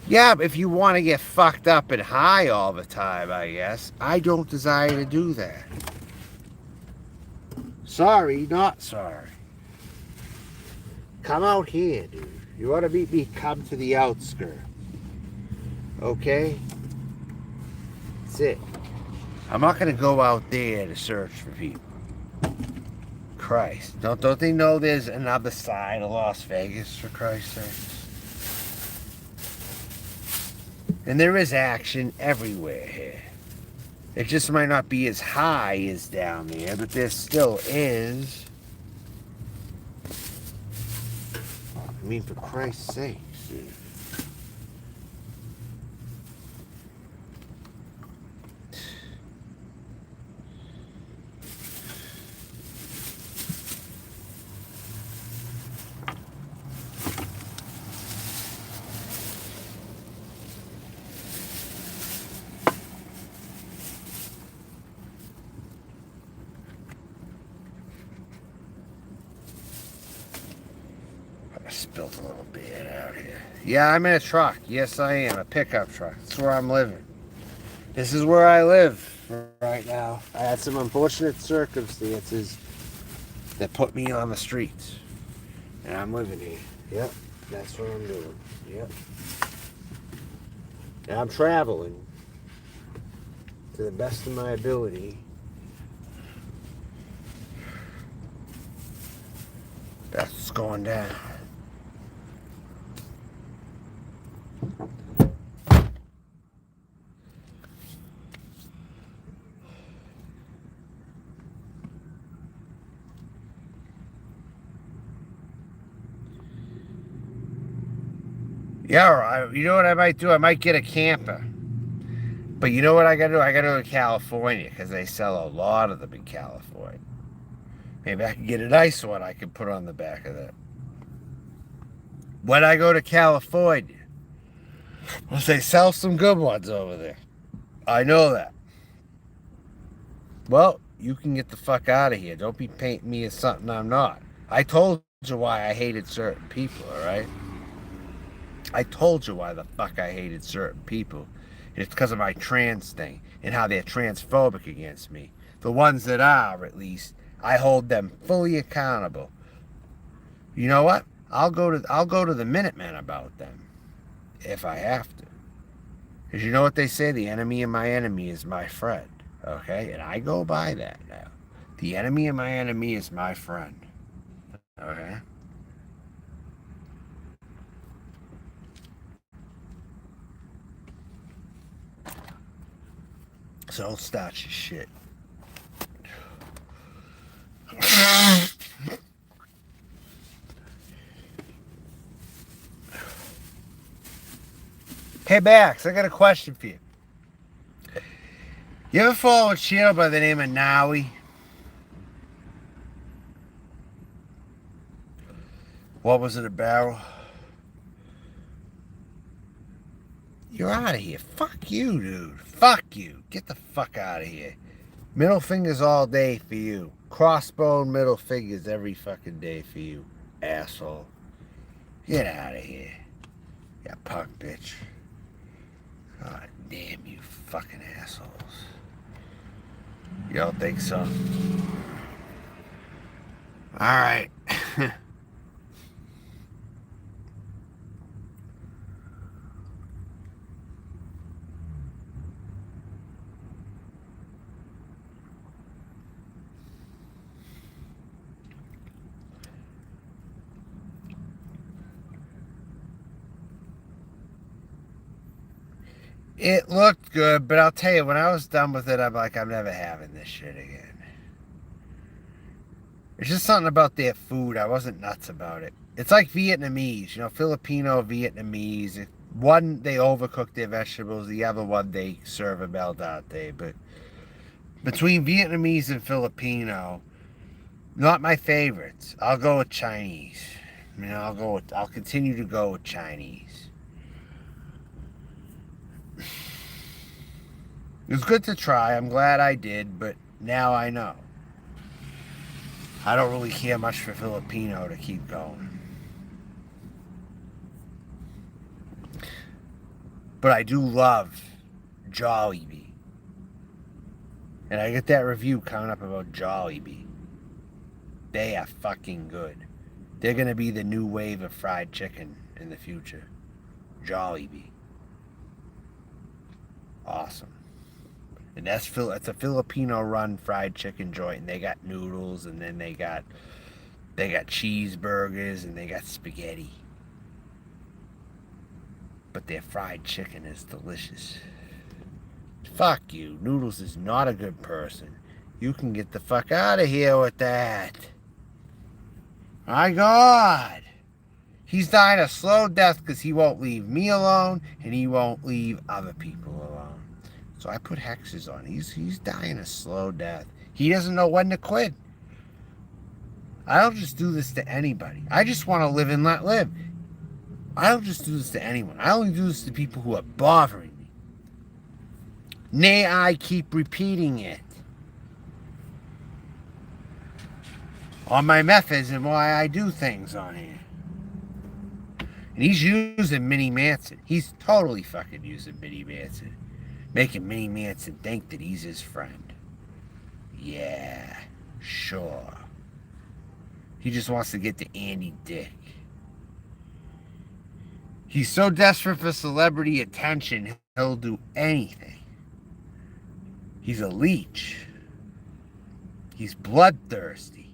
Yeah, if you want to get fucked up and high all the time, I guess. I don't desire to do that. Sorry, not sorry. Come out here, dude. You want to meet me? Come to the outskirts. Okay? That's it. I'm not going to go out there to search for people. Christ. Don't they know there's another side of Las Vegas, for Christ's sake? And there is action everywhere here. It just might not be as high as down there, but there still is. I mean, for Christ's sake, dude. I spilled a little bit out here. Yeah, I'm in a truck. Yes, I am. A pickup truck. That's where I'm living. This is where I live right now. I had some unfortunate circumstances that put me on the streets. And I'm living here. Yep, that's what I'm doing. Yep. And I'm traveling to the best of my ability. That's what's going down. Yeah, you know what I might do? I might get a camper. But you know what I gotta do? I gotta go to California because they sell a lot of them in California. Maybe I can get a nice one I can put on the back of that. When I go to California, they sell some good ones over there. I know that. Well, you can get the fuck out of here. Don't be painting me as something I'm not. I told you why I hated certain people, alright? I told you why the fuck I hated certain people. And it's because of my trans thing and how they're transphobic against me. The ones that are, at least, I hold them fully accountable. You know what? I'll go to the Minutemen about them if I have to. Because you know what they say? The enemy of my enemy is my friend. Okay? And I go by that now. The enemy of my enemy is my friend. Okay? So don't start your shit. Hey, Max, I got a question for you. You ever follow a channel by the name of Naui? What was it about? You're out of here. Fuck you, dude. Fuck you. Get the fuck out of here. Middle fingers all day for you. Crossbone middle fingers every fucking day for you, asshole. Get out of here. You punk bitch. God damn you fucking assholes. You don't think so? Alright. It looked good, but I'll tell you, when I was done with it, I'm like, I'm never having this shit again. There's just something about their food. I wasn't nuts about it. It's like Vietnamese, you know, Filipino Vietnamese. One, they overcook their vegetables. The other one, they serve them al dente. But Between Vietnamese and Filipino, not my favorites. I'll go with Chinese. I'll continue to go with Chinese. It was good to try. I'm glad I did, but now I know. I don't really care much for Filipino to keep going. But I do love Jollibee. And I get that review coming up about Jollibee. They are fucking good. They're going to be the new wave of fried chicken in the future. Jollibee. Awesome. And that's a Filipino-run fried chicken joint. And they got noodles, and then they got cheeseburgers, and they got spaghetti. But their fried chicken is delicious. Fuck you. Noodles is not a good person. You can get the fuck out of here with that. My God. He's dying a slow death because he won't leave me alone and he won't leave other people alone. So I put hexes on. He's dying a slow death. He doesn't know when to quit. I don't just do this to anybody. I just want to live and let live. I don't just do this to anyone. I only do this to people who are bothering me. Nay, I keep repeating it. On my methods and why I do things on here. And he's using Minnie Manson. He's totally fucking using Minnie Manson. Making Minnie Manson think that he's his friend. Yeah, sure. He just wants to get to Andy Dick. He's so desperate for celebrity attention, he'll do anything. He's a leech. He's bloodthirsty.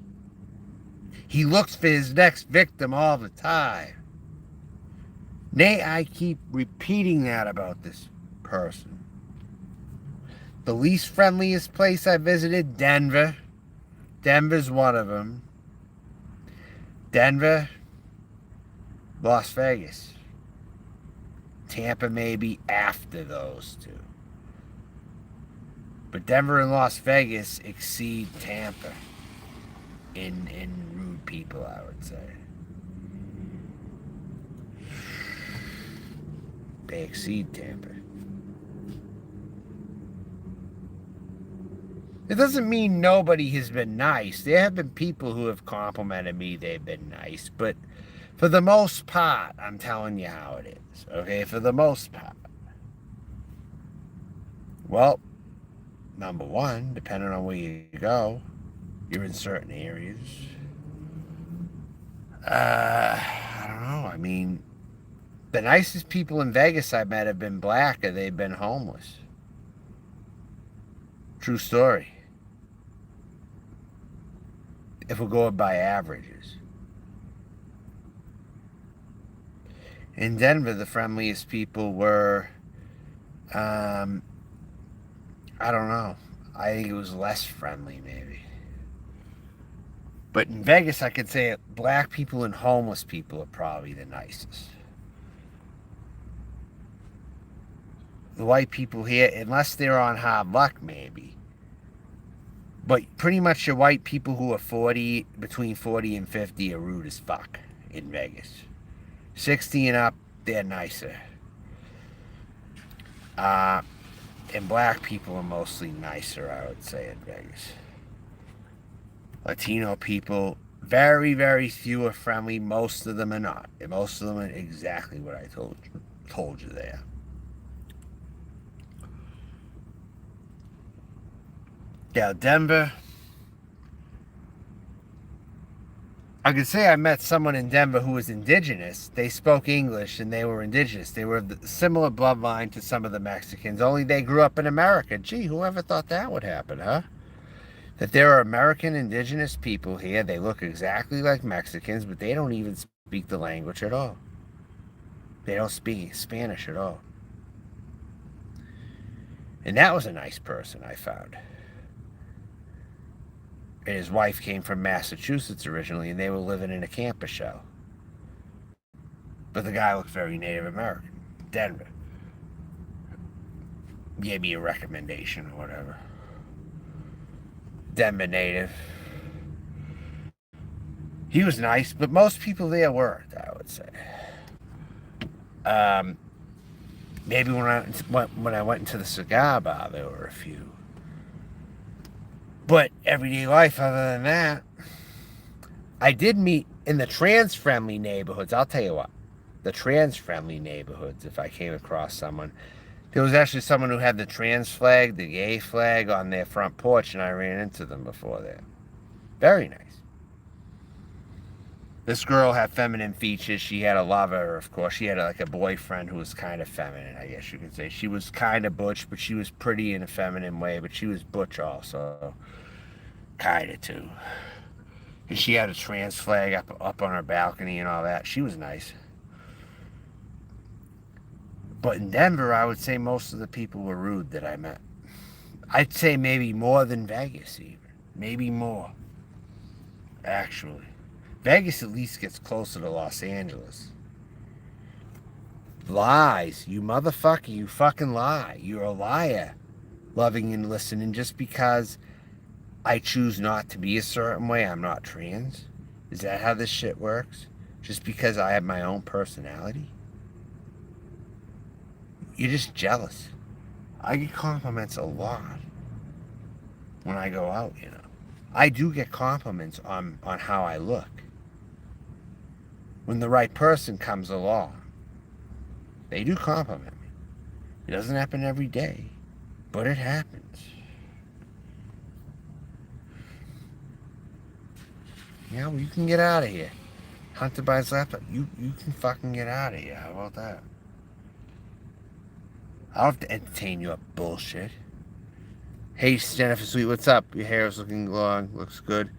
He looks for his next victim all the time. Nay, I keep repeating that about this person. The least friendliest place I visited, Denver. Denver's one of them. Denver, Las Vegas. Tampa may be after those two. But Denver and Las Vegas exceed Tampa in rude people, I would say. They exceed Tampa. It doesn't mean nobody has been nice. There have been people who have complimented me, they've been nice. But for the most part, I'm telling you how it is. Okay, for the most part. Well, number one, depending on where you go, you're in certain areas. I don't know. I mean, the nicest people in Vegas I've met have been black or they've been homeless. True story. If we're going by averages. In Denver, the friendliest people were, I don't know. I think it was less friendly, maybe. But in Vegas, I could say black people and homeless people are probably the nicest. The white people here, unless they're on hard luck, maybe. But pretty much the white people who are between 40 and 50 are rude as fuck in Vegas. 60 and up, they're nicer. And black people are mostly nicer, I would say, in Vegas. Latino people, very, very few are friendly. Most of them are not. And most of them are exactly what I told you there. Yeah, Denver. I could say I met someone in Denver who was indigenous. They spoke English and they were indigenous. They were the similar bloodline to some of the Mexicans, only they grew up in America. Gee, whoever thought that would happen, huh? That there are American indigenous people here. They look exactly like Mexicans, but they don't even speak the language at all. They don't speak Spanish at all. And that was a nice person I found. And his wife came from Massachusetts originally, and they were living in a campus shell. But the guy looked very Native American. Denver. Gave me a recommendation or whatever. Denver native. He was nice, but most people there weren't, I would say. Um, Maybe when I went into the cigar bar, there were a few. But everyday life, other than that, I did meet in the trans-friendly neighborhoods. I'll tell you what, the trans-friendly neighborhoods, if I came across someone, there was actually someone who had the trans flag, the gay flag on their front porch, and I ran into them before that. Very nice. This girl had feminine features. She had a lover, of course. She had like a boyfriend who was kind of feminine, I guess you could say. She was kind of butch, but she was pretty in a feminine way, but she was butch also. Kind of too. And she had a trans flag up on her balcony and all that. She was nice. But in Denver, I would say most of the people were rude that I met. I'd say maybe more than Vegas even. Maybe more. Actually. Vegas at least gets closer to Los Angeles. Lies. You motherfucker. You fucking lie. You're a liar. Loving and listening just because I choose not to be a certain way. I'm not trans. Is that how this shit works? Just because I have my own personality? You're just jealous. I get compliments a lot when I go out, you know. I do get compliments on how I look. When the right person comes along, they do compliment me. It doesn't happen every day, but it happens. Yeah, well, you can get out of here. Hunter buys laptop. You can fucking get out of here. How about that? I don't have to entertain your bullshit. Hey, Jennifer Sweet, what's up? Your hair is looking long. Looks good.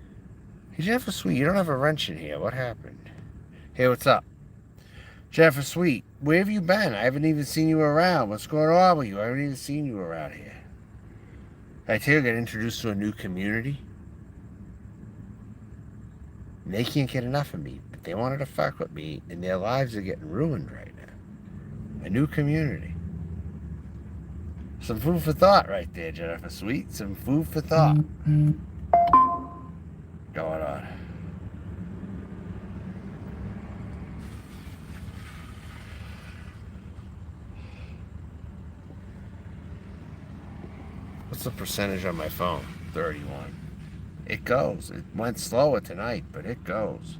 Hey, Jennifer Sweet, you don't have a wrench in here. What happened? Hey, what's up? Jennifer Sweet, where have you been? I haven't even seen you around. What's going on with you? I haven't even seen you around here. I tell you, I got introduced to a new community. And they can't get enough of me, but they wanted to fuck with me, and their lives are getting ruined right now. A new community. Some food for thought right there, Jennifer Sweet. Some food for thought. Going on. What's the percentage on my phone? 31. It goes. It went slower tonight, but it goes.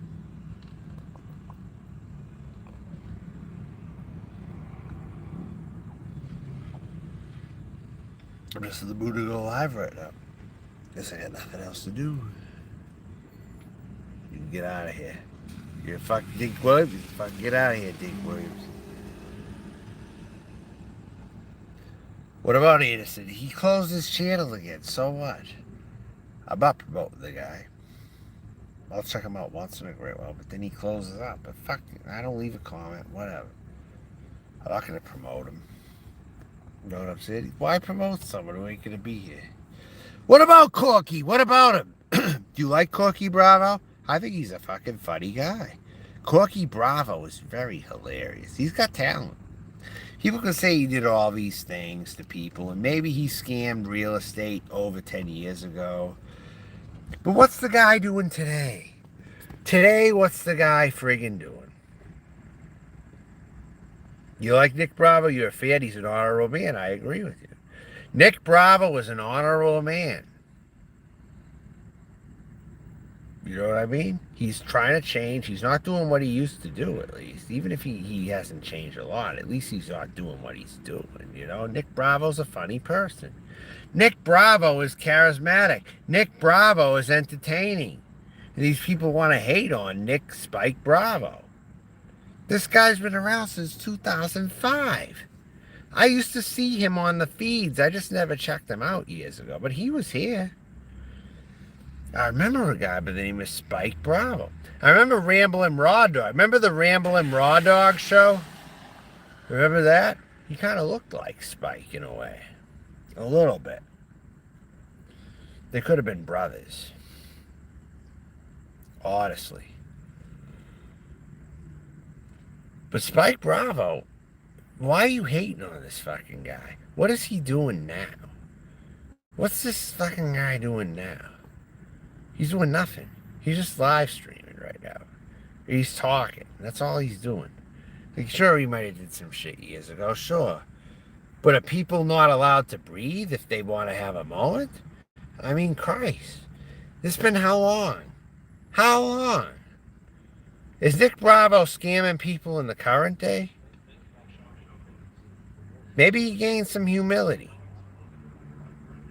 I'm just in the mood to go live right now. Guess I got nothing else to do. You can get out of here. You're fucking Dick Williams. Fucking get out of here, Dick Williams. What about Anderson? He closed his channel again. So what? I'm not promoting the guy. I'll check him out once in a great while, but then he closes up. But fuck, I don't leave a comment. Whatever. I'm not gonna promote him. You know what I'm saying? Why promote someone who ain't gonna be here? What about Corky? What about him? Do you like Corky Bravo? I think he's a fucking funny guy. Corky Bravo is very hilarious. He's got talent. People can say he did all these things to people, and maybe he scammed real estate over 10 years ago. But what's the guy doing today? Today, what's the guy friggin' doing? You like Nick Bravo? You're a fan. He's an honorable man. I agree with you. Nick Bravo is an honorable man. You know what I mean? He's trying to change. He's not doing what he used to do, at least. Even if he hasn't changed a lot, at least he's not doing what he's doing. You know, Nick Bravo's a funny person. Nick Bravo is charismatic. Nick Bravo is entertaining. And these people want to hate on Nick Spike Bravo. This guy's been around since 2005. I used to see him on the feeds. I just never checked him out years ago. But he was here. I remember a guy by the name of Spike Bravo. I remember Ramblin' Raw Dog. Remember the Ramblin' Raw Dog show? Remember that? He kind of looked like Spike in a way. A little bit. They could have been brothers. Honestly. But Spike Bravo, why are you hating on this fucking guy? What is he doing now? What's this fucking guy doing now? He's doing nothing. He's just live streaming right now. He's talking. That's all he's doing. Like, sure, he might have did some shit years ago, sure. But are people not allowed to breathe if they want to have a moment? I mean, Christ. It's been how long? How long? Is Nick Bravo scamming people in the current day? Maybe he gained some humility.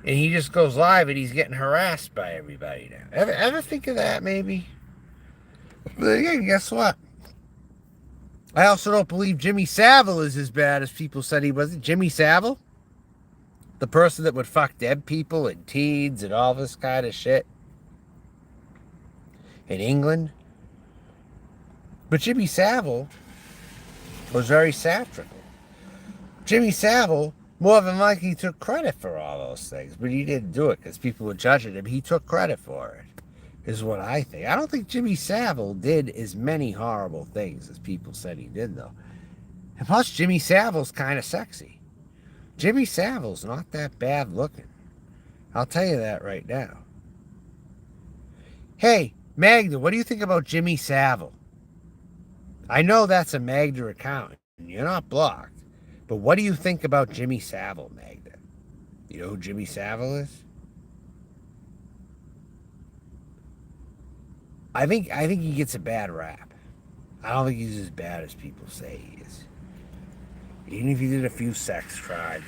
And he just goes live and he's getting harassed by everybody now. Ever think of that, maybe? But again, guess what? I also don't believe Jimmy Savile is as bad as people said he was. Jimmy Savile? The person that would fuck dead people and teens and all this kind of shit in England. But Jimmy Savile was very satirical. Jimmy Savile more than likely took credit for all those things, but he didn't do it because people were judging him. He took credit for it, is what I think. I don't think Jimmy Savile did as many horrible things as people said he did, though. And plus, Jimmy Savile's kind of sexy. Jimmy Savile's not that bad looking. I'll tell you that right now. Hey, Magda, what do you think about Jimmy Savile? I know that's a Magda account, and you're not blocked. But what do you think about Jimmy Savile, Magda? You know who Jimmy Savile is? I think he gets a bad rap. I don't think he's as bad as people say he is. Even if he did a few sex crimes.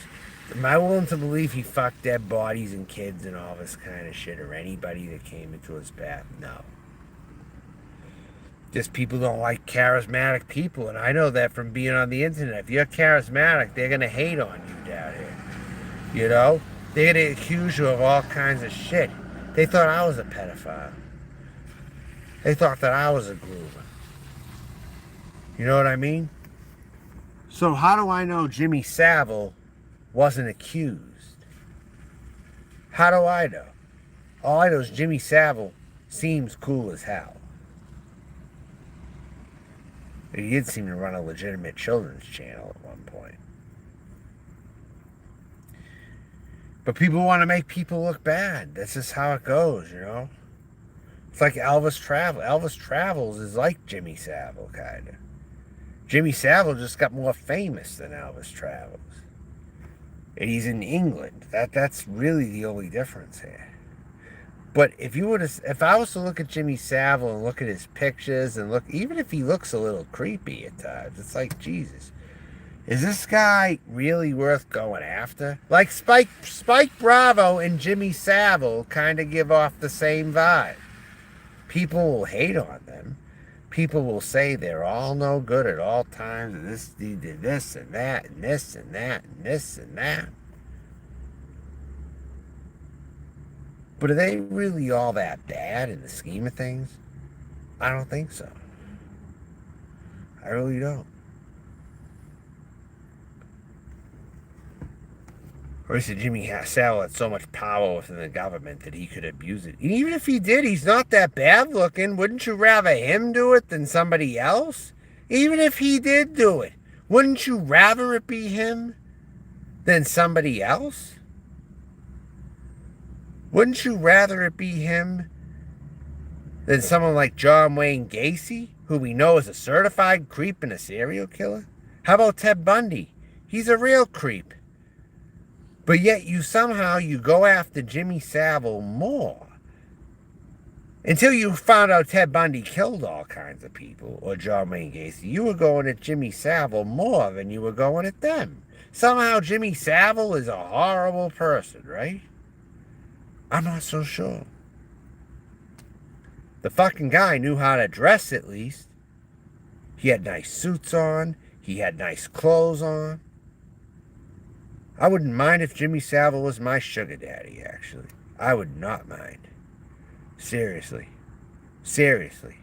Am I willing to believe he fucked dead bodies and kids and all this kind of shit, or anybody that came into his path? No. Just people don't like charismatic people, and I know that from being on the internet. If you're charismatic, they're going to hate on you down here. You know? They're going to accuse you of all kinds of shit. They thought I was a pedophile. They thought that I was a groover. You know what I mean? So how do I know Jimmy Savile wasn't accused? How do I know? All I know is Jimmy Savile seems cool as hell. He did seem to run a legitimate children's channel at one point. But people want to make people look bad. That's just how it goes, you know? It's like Elvis Travel. Elvis Travels is like Jimmy Savile, kind of. Jimmy Savile just got more famous than Elvis Travels. And he's in England. That's really the only difference here. But if I was to look at Jimmy Savile and look at his pictures and look, even if he looks a little creepy at times, it's like, Jesus, is this guy really worth going after? Like Spike Bravo and Jimmy Savile kind of give off the same vibe. People will hate on them. People will say they're all no good at all times, and this did this and that and this and that and this and that. But are they really all that bad in the scheme of things? I don't think so. I really don't. Or is it Jimmy Savile had so much power within the government that he could abuse it? And even if he did, he's not that bad looking. Wouldn't you rather him do it than somebody else? Even if he did do it, wouldn't you rather it be him than somebody else? Wouldn't you rather it be him than someone like John Wayne Gacy, who we know is a certified creep and a serial killer? How about Ted Bundy? He's a real creep. But yet you go after Jimmy Savile more. Until you found out Ted Bundy killed all kinds of people, or John Wayne Gacy, you were going at Jimmy Savile more than you were going at them. Somehow Jimmy Savile is a horrible person, right? I'm not so sure. The fucking guy knew how to dress at least. He had nice suits on. He had nice clothes on. I wouldn't mind if Jimmy Savile was my sugar daddy, actually. I would not mind. Seriously. Seriously.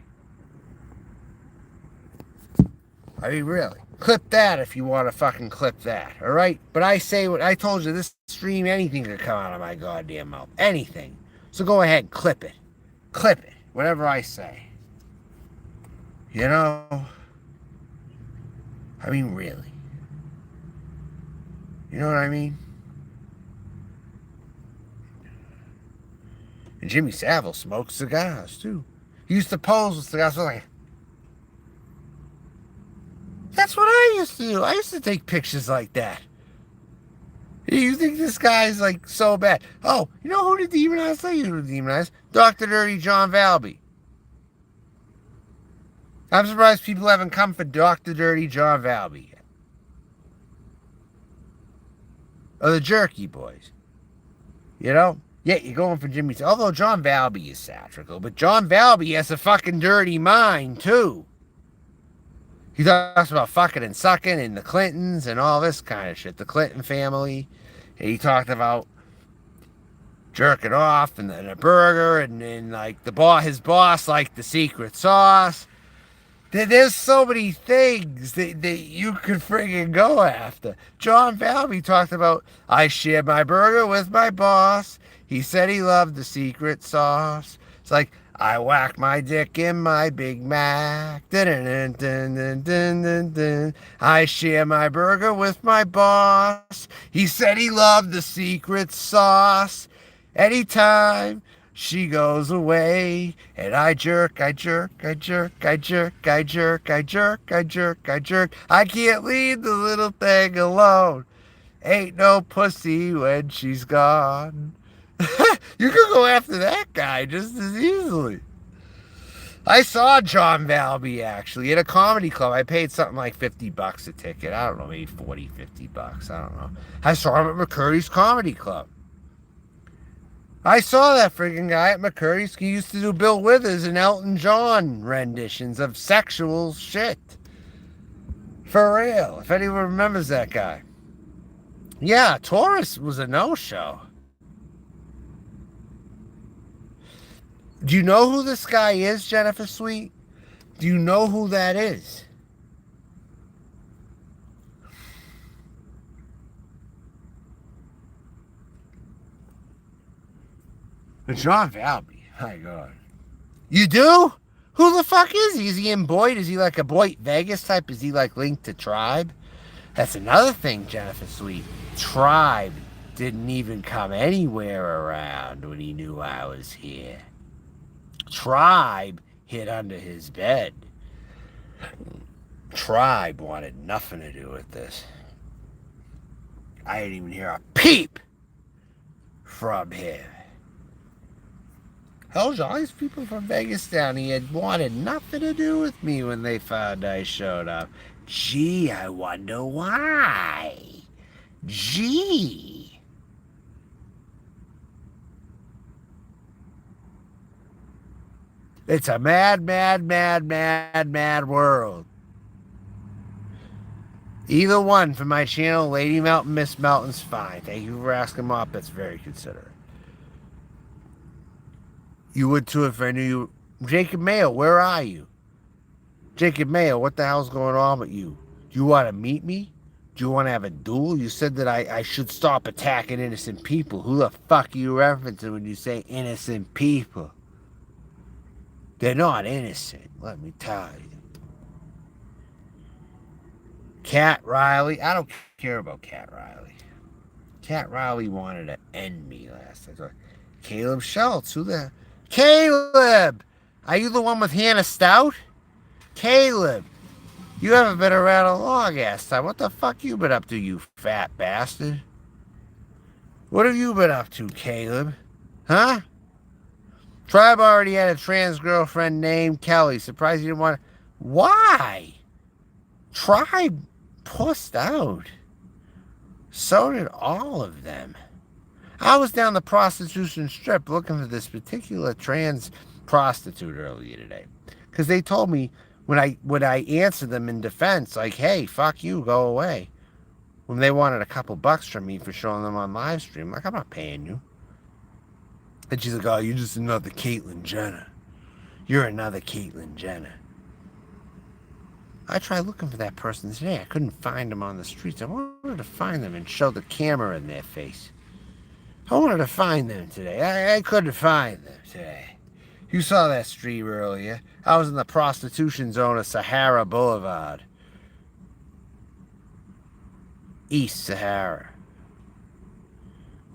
I mean, really. Clip that if you want to fucking clip that, alright? But I say what I told you, this stream, anything could come out of my goddamn mouth. Anything. So go ahead, clip it. Clip it. Whatever I say. You know? I mean, really. You know what I mean? And Jimmy Savile smoked cigars, too. He used to pose with cigars. I was like, that's what I used to do. I used to take pictures like that. You think this guy's like so bad? Oh, you know who to demonize? Tell you who to demonize. Dr. Dirty John Valby. I'm surprised people haven't come for Dr. Dirty John Valby yet. Or the Jerky Boys. You know? Yeah, you're going for Jimmy. Although John Valby is satirical, but John Valby has a fucking dirty mind, too. He talks about fucking and sucking and the Clintons and all this kind of shit. The Clinton family. And he talked about jerking off and a burger and like his boss liked the secret sauce. There's so many things that you could friggin' go after. John Valby talked about, I shared my burger with my boss. He said he loved the secret sauce. It's like, I whacked my dick in my Big Mac. Dun, dun, dun, dun, dun, dun, dun. I share my burger with my boss. He said he loved the secret sauce. Anytime she goes away, and I jerk, I jerk, I jerk, I jerk, I jerk, I jerk, I jerk, I jerk. I can't leave the little thing alone. Ain't no pussy when she's gone. You could go after that guy just as easily. I saw John Valby actually at a comedy club. I paid something like $50 a ticket. I don't know, maybe 40, $50. I don't know. I saw him at McCurdy's Comedy Club. I saw that friggin' guy at McCurdy's. He used to do Bill Withers and Elton John renditions of sexual shit. For real. If anyone remembers that guy. Yeah, Taurus was a no-show. Do you know who this guy is, Jennifer Sweet? Do you know who that is? John Valby. My God. You do? Who the fuck is he? Is he in Boyd? Is he like a Boyd Vegas type? Is he like linked to Tribe? That's another thing, Jennifer Sweet. Tribe didn't even come anywhere around when he knew I was here. Tribe hid under his bed. Tribe wanted nothing to do with this. I didn't even hear a peep from him. Hell, all these people from Vegas down here wanted nothing to do with me when they found I showed up. Gee, I wonder why. Gee. It's a mad, mad, mad, mad, mad world. Either one for my channel, Lady Mountain, Miss Mountain's fine. Thank you for asking up. That's very considerate. You would too if I knew you. Jacob Mayo, where are you? Jacob Mayo, what the hell's going on with you? Do you want to meet me? Do you want to have a duel? You said that I should stop attacking innocent people. Who the fuck are you referencing when you say innocent people? They're not innocent, let me tell you. Cat Riley, I don't care about Cat Riley. Cat Riley wanted to end me last time. Caleb Schultz, who the... Caleb! Are you the one with Hannah Stout? Caleb! You haven't been around a long ass time. What the fuck you been up to, you fat bastard? What have you been up to, Caleb? Huh? Tribe already had a trans girlfriend named Kelly. Surprised you didn't want to... Why? Tribe pussed out. So did all of them. I was down the prostitution strip looking for this particular trans prostitute earlier today. Because they told me when I answered them in defense, like, hey, fuck you, go away. When they wanted a couple bucks from me for showing them on live stream, like, I'm not paying you. And she's like, oh, you're just another Caitlyn Jenner. You're another Caitlyn Jenner. I tried looking for that person today. I couldn't find them on the streets. I wanted to find them and show the camera in their face. I wanted to find them today. I couldn't find them today. You saw that stream earlier. I was in the prostitution zone of Sahara Boulevard. East Sahara.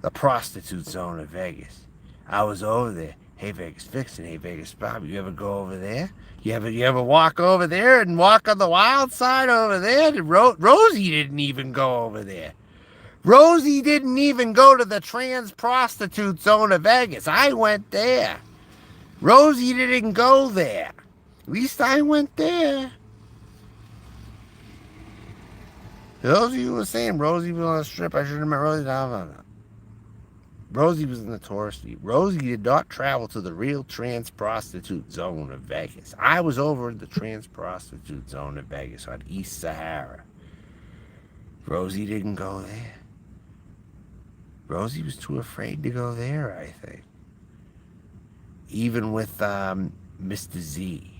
The prostitute zone of Vegas. I was over there. Hey, Vegas Vixen. Hey, Vegas Bob. You ever go over there? You ever walk over there and walk on the wild side over there? Rosie didn't even go over there. Rosie didn't even go to the trans prostitute zone of Vegas. I went there. Rosie didn't go there. At least I went there. Those of you who were saying Rosie was on the strip, I should have met Rosie. No. Rosie was in the tourist lead. Rosie did not travel to the real trans prostitute zone of Vegas. I was over in the trans prostitute zone of Vegas on East Sahara. Rosie didn't go there. Rosie was too afraid to go there, I think. Even with Mr. Z.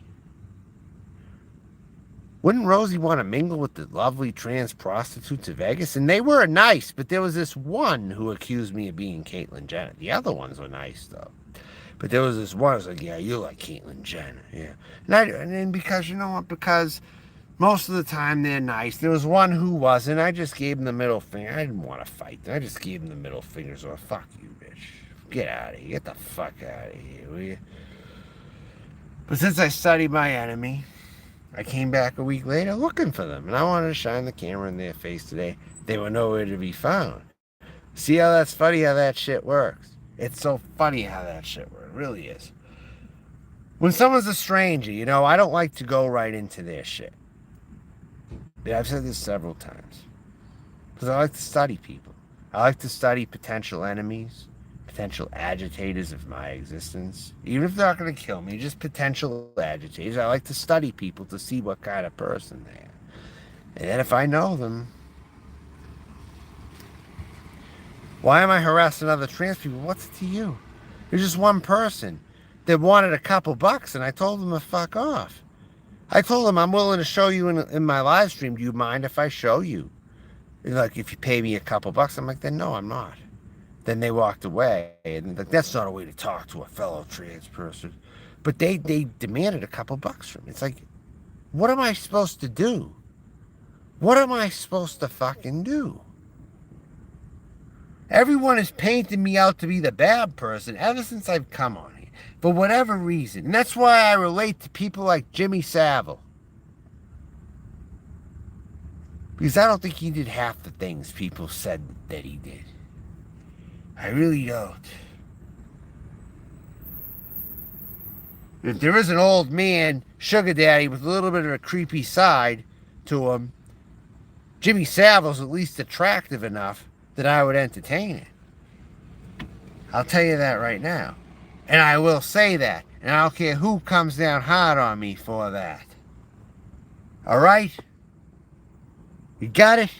Wouldn't Rosie want to mingle with the lovely trans prostitutes of Vegas? And they were nice, but there was this one who accused me of being Caitlyn Jenner. The other ones were nice, though. But there was this one who was like, yeah, you're like Caitlyn Jenner. Yeah. And then because, you know what? Because most of the time they're nice. There was one who wasn't. I just gave him the middle finger. I didn't want to fight them. I just gave him the middle finger. So, fuck you, bitch. Get out of here. Get the fuck out of here, will you? But since I studied my enemy, I came back a week later looking for them, and I wanted to shine the camera in their face today. They were nowhere to be found. See how that's funny how that shit works? It's so funny how that shit works. It really is. When someone's a stranger, you know, I don't like to go right into their shit. I've said this several times. Because I like to study people. I like to study potential enemies, potential agitators of my existence. Even if they're not going to kill me, just potential agitators. I like to study people to see what kind of person they are. And then if I know them, why am I harassing other trans people? What's it to you? There's just one person that wanted a couple bucks, and I told them to fuck off. I told them I'm willing to show you in my live stream. Do you mind if I show you? Like, if you pay me a couple bucks. I'm like, then no, I'm not. Then they walked away, and like, that's not a way to talk to a fellow trans person. But they demanded a couple bucks from me. It's like, what am I supposed to do? What am I supposed to fucking do? Everyone has painted me out to be the bad person ever since I've come on here, for whatever reason. And that's why I relate to people like Jimmy Savile. Because I don't think he did half the things people said that he did. I really don't. If there is an old man, sugar daddy, with a little bit of a creepy side to him, Jimmy Savile's at least attractive enough that I would entertain it. I'll tell you that right now. And I will say that. And I don't care who comes down hard on me for that. Alright? You got it?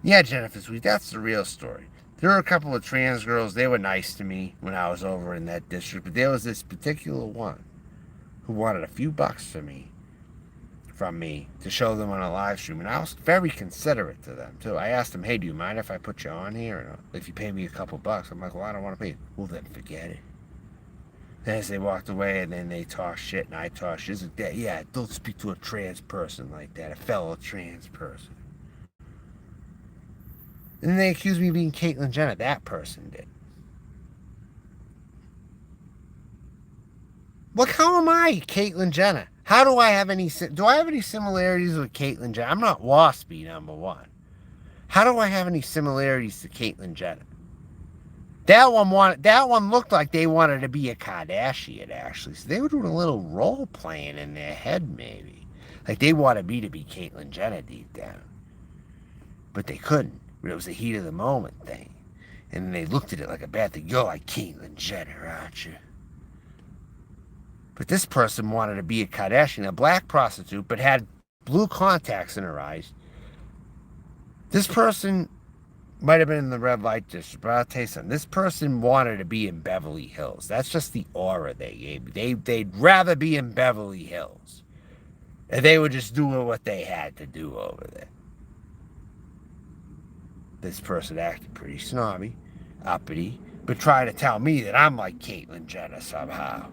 Yeah, Jennifer Sweet, that's the real story. There were a couple of trans girls. They were nice to me when I was over in that district. But there was this particular one who wanted a few bucks from me to show them on a live stream. And I was very considerate to them, too. I asked them, hey, do you mind if I put you on here? Or no? If you pay me a couple bucks. I'm like, well, I don't want to pay you. Well, then forget it. And as they walked away, and then they talk shit, and I talk shit. Like, yeah, don't speak to a trans person like that, a fellow trans person. And then they accused me of being Caitlyn Jenner. That person did. Look, how am I Caitlyn Jenner? How do I have any similarities with Caitlyn Jenner? I'm not waspy, number one. How do I have any similarities to Caitlyn Jenner? That one looked like they wanted to be a Kardashian, actually. So they were doing a little role playing in their head, maybe. Like they wanted me to be Caitlyn Jenner deep down. But they couldn't. It was a heat of the moment thing. And then they looked at it like a bad thing. You're like Caitlyn Jenner, aren't you? But this person wanted to be a Kardashian, a black prostitute, but had blue contacts in her eyes. This person might have been in the red light district, but I'll tell you something. This person wanted to be in Beverly Hills. That's just the aura they gave me. They'd rather be in Beverly Hills. And they were just doing what they had to do over there. This person acted pretty snobby, uppity, but tried to tell me that I'm like Caitlyn Jenner somehow.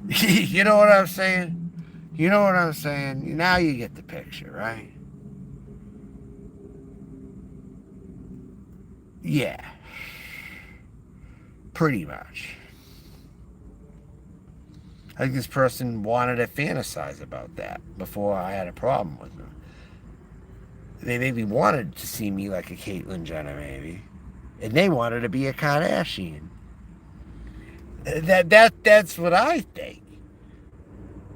You know what I'm saying? You know what I'm saying? Now you get the picture, right? Yeah. Pretty much. I think this person wanted to fantasize about that before I had a problem with them. They maybe wanted to see me like a Caitlyn Jenner, maybe. And they wanted to be a Kardashian. That's what I think.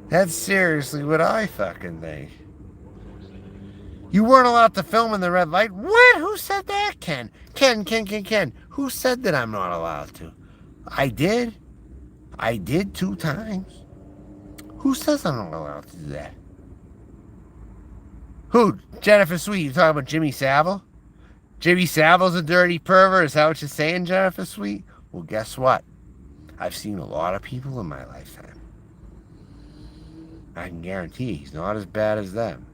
That's seriously what I fucking think. You weren't allowed to film in the red light? What? Who said that, Ken? Ken. Who said that I'm not allowed to? I did. I did 2 times. Who says I'm not allowed to do that? Who? Jennifer Sweet. You talking about Jimmy Savile? Jimmy Savile's a dirty pervert? Is that what you're saying, Jennifer Sweet? Well, guess what? I've seen a lot of people in my lifetime. I can guarantee he's not as bad as them.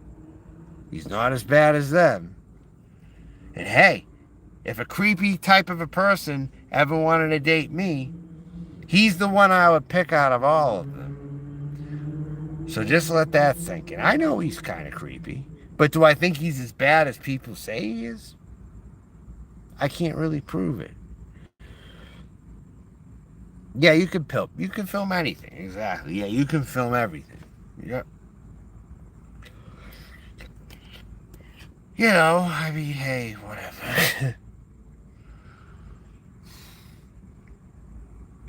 He's not as bad as them. And hey, if a creepy type of a person ever wanted to date me, he's the one I would pick out of all of them. So just let that sink in. I know he's kind of creepy, but do I think he's as bad as people say he is? I can't really prove it. Yeah, you can film anything. Exactly. Yeah, you can film everything. Yep. You know, I mean, hey, whatever.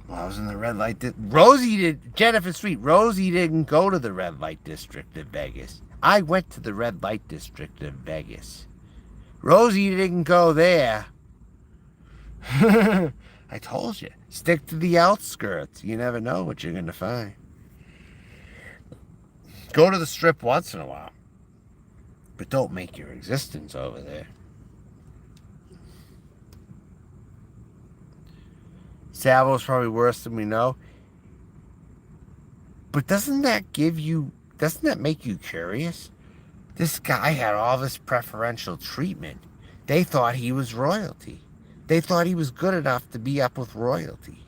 Well, I was in the red light. Jennifer Sweet, Rosie didn't go to the red light district of Vegas. I went to the red light district of Vegas. Rosie didn't go there. I told you, stick to the outskirts. You never know what you're going to find. Go to the strip once in a while, but don't make your existence over there. Savile's probably worse than we know. But doesn't that make you curious? This guy had all this preferential treatment. They thought he was royalty. They thought he was good enough to be up with royalty.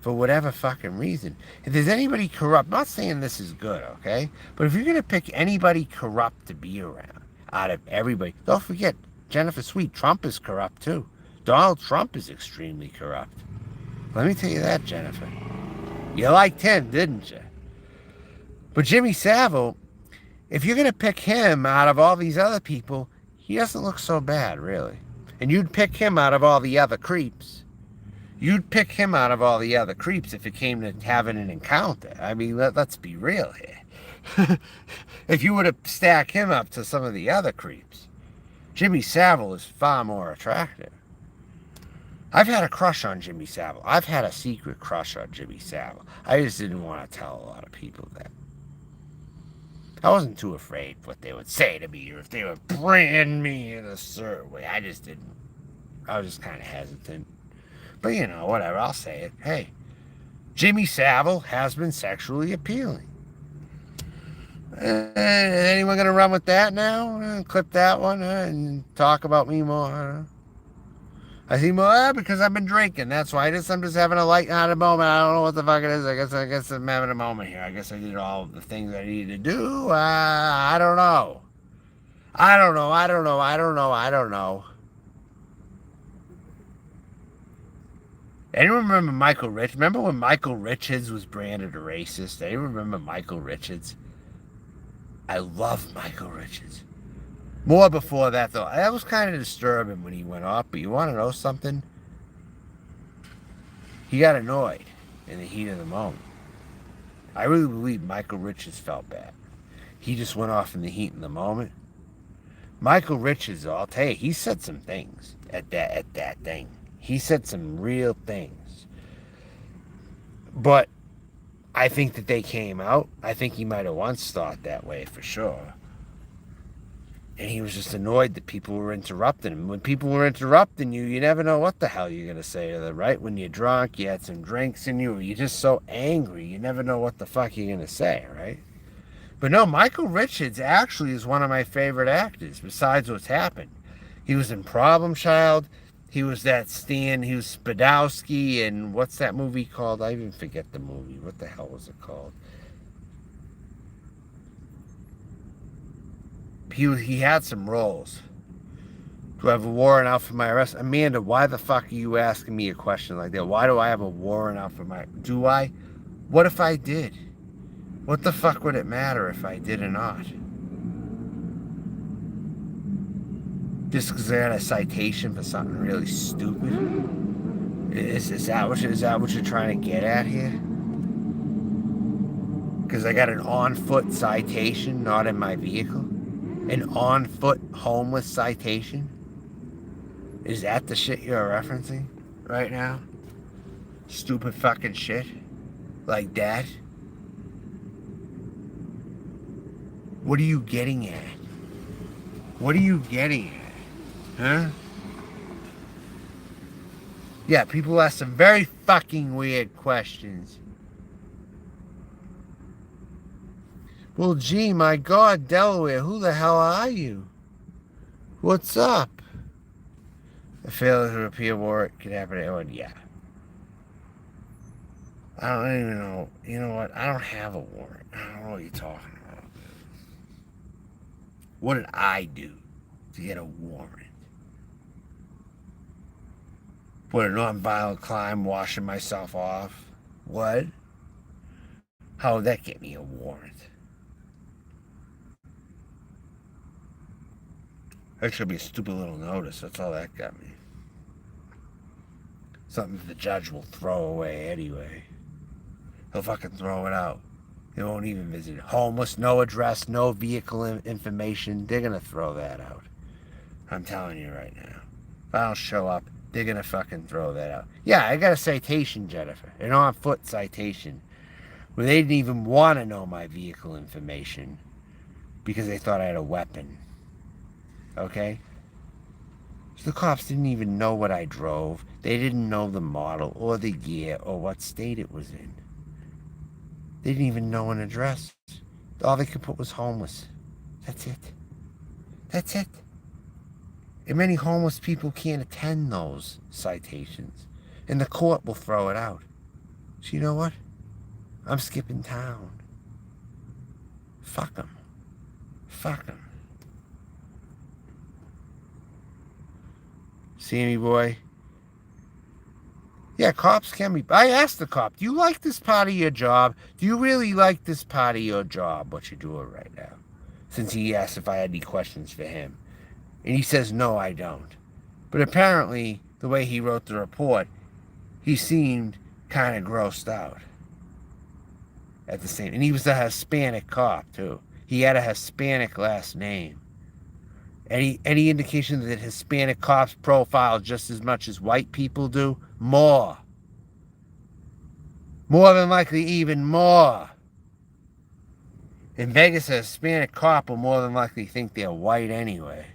For whatever fucking reason. If there's anybody corrupt, I'm not saying this is good, okay? But if you're going to pick anybody corrupt to be around, out of everybody, don't forget, Jennifer Sweet, Trump is corrupt too. Donald Trump is extremely corrupt. Let me tell you that, Jennifer. You liked him, didn't you? But Jimmy Savile, if you're going to pick him out of all these other people, he doesn't look so bad, really. And you'd pick him out of all the other creeps. You'd pick him out of all the other creeps if it came to having an encounter. I mean, let's be real here. If you were to stack him up to some of the other creeps, Jimmy Savile is far more attractive. I've had a crush on Jimmy Savile. I've had a secret crush on Jimmy Savile. I just didn't want to tell a lot of people that. I wasn't too afraid what they would say to me or if they would brand me in a certain way. I just didn't. I was just kind of hesitant. But, you know, whatever. I'll say it. Hey, Jimmy Savile has been sexually appealing. Anyone going to run with that now? Clip that one and talk about me more? I see more because I've been drinking. That's why I'm just having a light-hearted moment. I don't know what the fuck it is. I guess I'm having a moment here. I guess I did all the things I needed to do. I don't know. I don't know. Anyone remember Michael Rich? Remember when Michael Richards was branded a racist? Anyone remember Michael Richards? I love Michael Richards. More before that, though. That was kind of disturbing when he went off, but you want to know something? He got annoyed in the heat of the moment. I really believe Michael Richards felt bad. He just went off in the heat of the moment. Michael Richards, I'll tell you, he said some things at that thing. He said some real things. But I think that they came out. I think he might have once thought that way for sure. And he was just annoyed that people were interrupting him. When people were interrupting you, you never know what the hell you're going to say to them, right? When you're drunk, you had some drinks in you, or you're just so angry, you never know what the fuck you're going to say, right? But no, Michael Richards actually is one of my favorite actors, besides what's happened. He was in Problem Child. He was he was Spadowski, and what's that movie called? I even forget the movie. What the hell was it called? He had some roles. Do I have a warrant out for my arrest? Amanda, why the fuck are you asking me a question like that? Why do I have a warrant out for my... Do I? What if I did? What the fuck would it matter if I did or not? Just because I got a citation for something really stupid? Is that what you're trying to get at here? Because I got an on-foot citation, not in my vehicle? An on-foot homeless citation? Is that the shit you're referencing right now? Stupid fucking shit? Like that? What are you getting at? What are you getting at? Huh? Yeah, people ask some very fucking weird questions. Well, gee, my God, Delaware, who the hell are you? What's up? A failure to appear warrant could happen to anyone. Yeah. I don't even know. You know what? I don't have a warrant. I don't know what you're talking about. What did I do to get a warrant? What, a non-violent crime, washing myself off? What? How would that get me a warrant? That should be a stupid little notice. That's all that got me. Something the judge will throw away anyway. He'll fucking throw it out. He won't even visit. Homeless, no address, no vehicle information. They're gonna throw that out. I'm telling you right now. If I don't show up, they're gonna fucking throw that out. Yeah, I got a citation, Jennifer. An on-foot citation. Where they didn't even want to know my vehicle information. Because they thought I had a weapon. Okay? So the cops didn't even know what I drove. They didn't know the model or the year or what state it was in. They didn't even know an address. All they could put was homeless. That's it. That's it. And many homeless people can't attend those citations. And the court will throw it out. So you know what? I'm skipping town. Fuck them. Fuck them. Sammy boy. Yeah, cops can be... I asked the cop, do you like this part of your job? Do you really like this part of your job, what you're doing right now? Since he asked if I had any questions for him. And he says, no, I don't. But apparently, the way he wrote the report, he seemed kind of grossed out. At the same... And he was a Hispanic cop, too. He had a Hispanic last name. Any indication that Hispanic cops profile just as much as white people do? More. More than likely, even more. In Vegas, a Hispanic cop will more than likely think they're white anyway.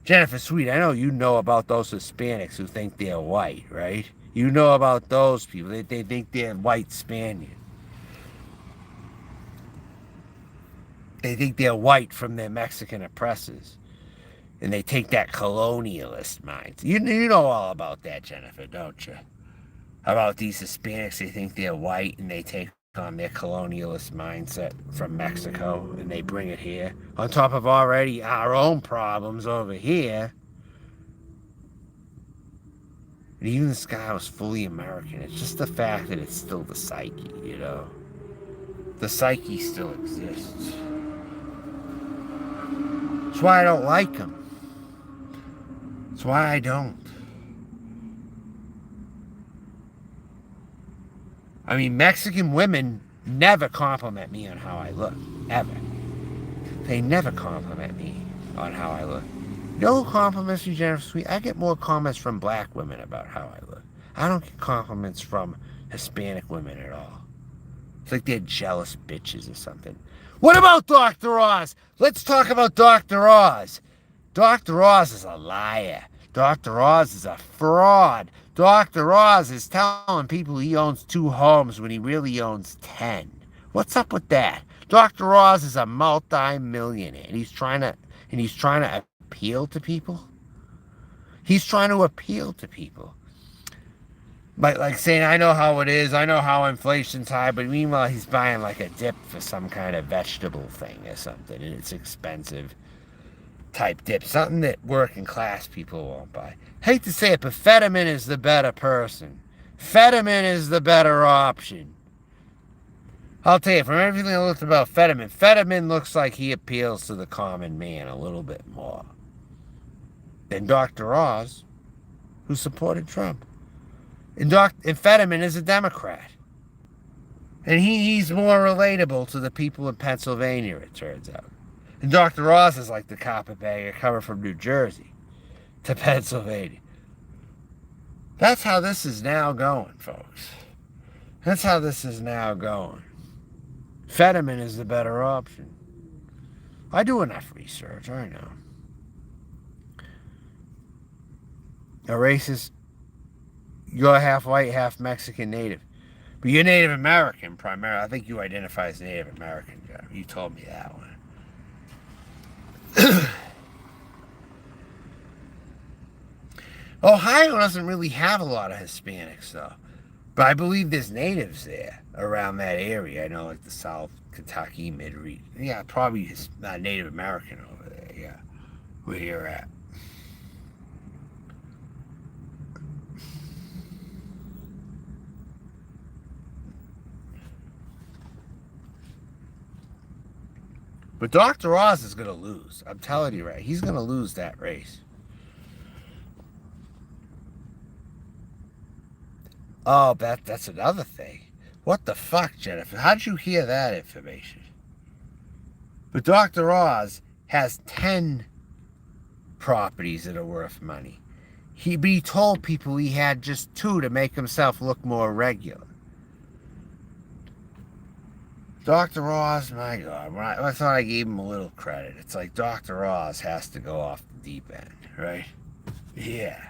Jennifer Sweet, I know you know about those Hispanics who think they're white, right? You know about those people. They think they're white Spaniard. They think they're white from their Mexican oppressors. And they take that colonialist mind. You know all about that, Jennifer, don't you? About these Hispanics, they think they're white and they take on their colonialist mindset from Mexico and they bring it here. On top of already our own problems over here. And even this guy was fully American. It's just the fact that it's still the psyche, you know? The psyche still exists. That's why I don't like him. That's why I don't. I mean, Mexican women never compliment me on how I look. Ever. They never compliment me on how I look. You know who compliments me, Jennifer Sweet? I get more comments from black women about how I look. I don't get compliments from Hispanic women at all. It's like they're jealous bitches or something. What about Dr. Oz? Let's talk about Dr. Oz. Dr. Oz is a liar. Dr. Oz is a fraud. Dr. Oz is telling people he owns 2 homes when he really owns 10. What's up with that? Dr. Oz is a multi-millionaire. And he's trying to appeal to people. He's trying to appeal to people. Like saying, I know how it is, I know how inflation's high, but meanwhile he's buying like a dip for some kind of vegetable thing or something, and it's expensive. type dip. Something that working class people won't buy. Hate to say it, but Fetterman is the better person. Fetterman is the better option. I'll tell you, from everything I looked about Fetterman, Fetterman looks like he appeals to the common man a little bit more than Dr. Oz, who supported Trump. And Fetterman is a Democrat. And he's more relatable to the people in Pennsylvania, it turns out. And Dr. Oz is like the carpetbagger coming from New Jersey to Pennsylvania. That's how this is now going, folks. That's how this is now going. Fetterman is the better option. I do enough research, I know. A racist, you're half white, half Mexican native. But you're Native American, primarily. I think you identify as Native American, Jeff. You told me that one. Ohio doesn't really have a lot of Hispanics, though. But I believe there's natives there around that area. I know, like the South Kentucky, mid-region. Yeah, probably Native American over there, yeah. Where you're at. But Dr. Oz is going to lose. I'm telling you, right? He's going to lose that race. Oh, that's another thing. What the fuck, Jennifer? How did you hear that information? But Dr. Oz has 10 properties that are worth money. He told people he had just 2 to make himself look more regular. Dr. Oz, my God, I thought I gave him a little credit. It's like Dr. Oz has to go off the deep end, right? Yeah.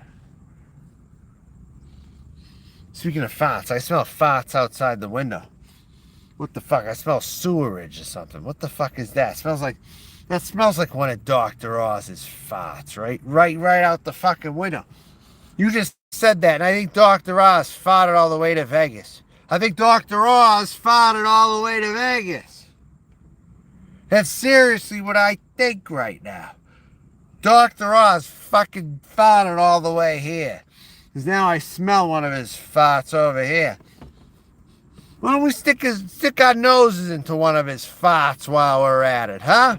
Speaking of farts, I smell farts outside the window. What the fuck? I smell sewerage or something. What the fuck is that? That smells like one of Dr. Oz's farts, right? Right out the fucking window. You just said that, and I think Dr. Oz farted all the way to Vegas. I think Dr. Oz farted all the way to Vegas. That's seriously what I think right now. Dr. Oz fucking farted all the way here. Because now I smell one of his farts over here. Why don't we stick our noses into one of his farts while we're at it, huh?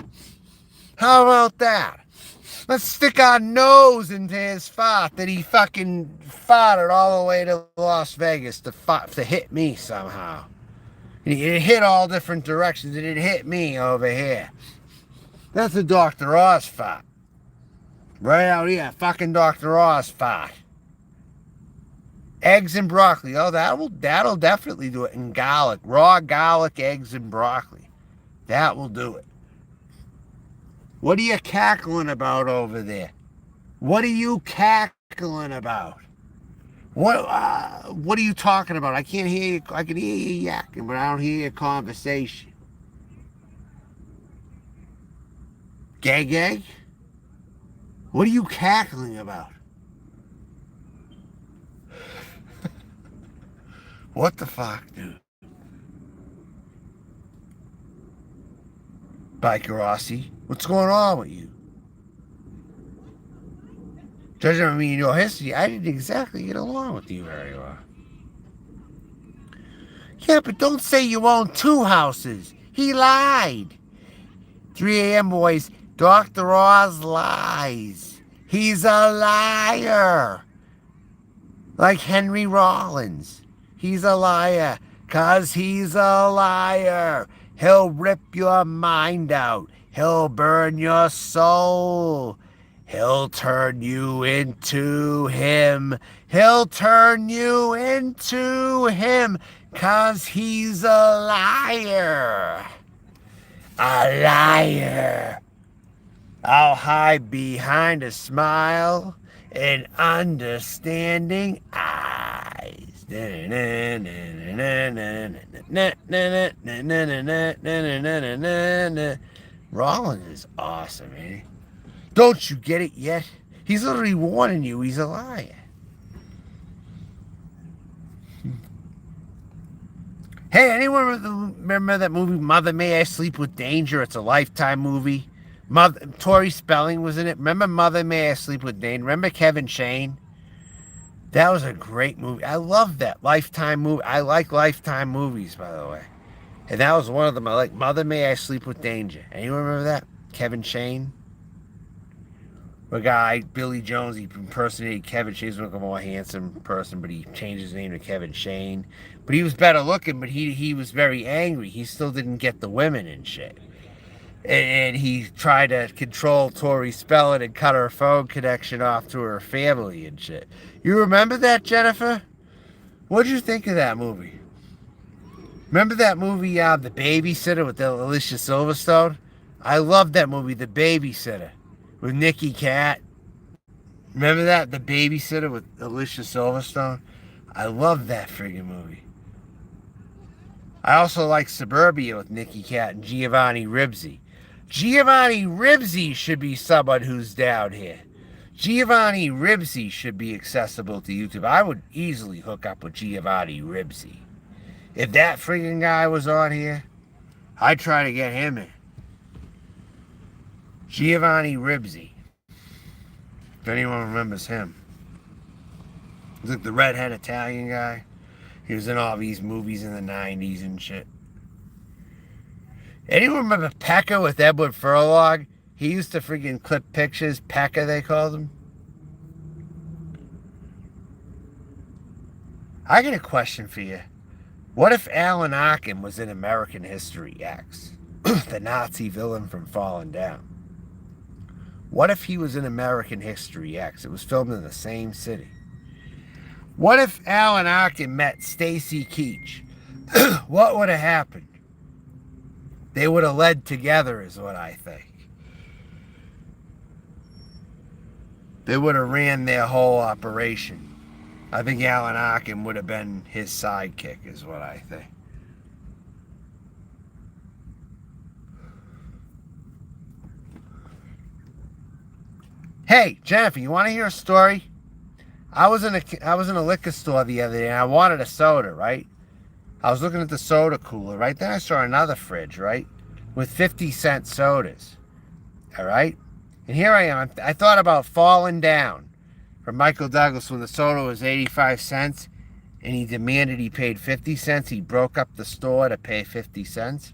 How about that? Let's stick our nose into his fart that he fucking farted all the way to Las Vegas to hit me somehow. It hit all different directions and it hit me over here. That's a Dr. Oz fart. Right out here, fucking Dr. Oz fart. Eggs and broccoli. Oh, that'll definitely do it. And garlic. Raw garlic, eggs, and broccoli. That will do it. What are you cackling about over there? What are you cackling about? What are you talking about? I can't hear you. I can hear you yakking, but I don't hear your conversation. Gay? What are you cackling about? What the fuck, dude? Biker Rossi, what's going on with you? Judging me in your history, I didn't exactly get along with you very well. Yeah, but don't say you own 2 houses. He lied. 3 a.m. boys, Dr. Oz lies. He's a liar. Like Henry Rollins. He's a liar, 'cause he's a liar. He'll rip your mind out. He'll burn your soul. He'll turn you into him. He'll turn you into him, 'cause he's a liar. A liar. I'll hide behind a smile and understanding eyes. Rollins is awesome, eh? Don't you get it yet? He's literally warning you he's a liar. Hey, anyone remember that movie, Mother May I Sleep with Danger? It's a Lifetime movie. Tori Spelling was in it. Remember Mother May I Sleep with Dane? Remember Kevin Shane? That was a great movie. I love that Lifetime movie. I like Lifetime movies, by the way. And that was one of them. I like Mother May I Sleep with Danger. Anyone remember that? Kevin Shane? A guy, Billy Jones, he impersonated Kevin Shane. He's a more handsome person, but he changed his name to Kevin Shane. But he was better looking, but he was very angry. He still didn't get the women and shit. And he tried to control Tori Spelling and cut her phone connection off to her family and shit. You remember that, Jennifer? What'd you think of that movie? Remember that movie, The Babysitter with Alicia Silverstone? I loved that movie, The Babysitter, with Nicky Cat. Remember that? The Babysitter with Alicia Silverstone? I loved that friggin' movie. I also like Suburbia with Nicky Cat and Giovanni Ribisi. Giovanni Ribisi should be someone who's down here. Giovanni Ribisi should be accessible to YouTube. I would easily hook up with Giovanni Ribisi. If that friggin' guy was on here, I'd try to get him in. Giovanni Ribisi. If anyone remembers him. He's like the redhead Italian guy. He was in all these movies in the 90s and shit. Anyone remember Pekka with Edward Furlong? He used to friggin' clip pictures. Pekka, they called him. I got a question for you. What if Alan Arkin was in American History X? The Nazi villain from Falling Down. What if he was in American History X? It was filmed in the same city. What if Alan Arkin met Stacy Keach? What would have happened? They would have led together, is what I think. They would have ran their whole operation. I think Alan Arkin would have been his sidekick, is what I think. Hey, Jennifer, you want to hear a story? I was in a liquor store the other day and I wanted a soda, right? I was looking at the soda cooler, right? Then I saw another fridge, right? With 50-cent sodas. All right? And here I am. I thought about Falling Down from Michael Douglas when the soda was 85 cents and he demanded he paid 50 cents. He broke up the store to pay 50 cents.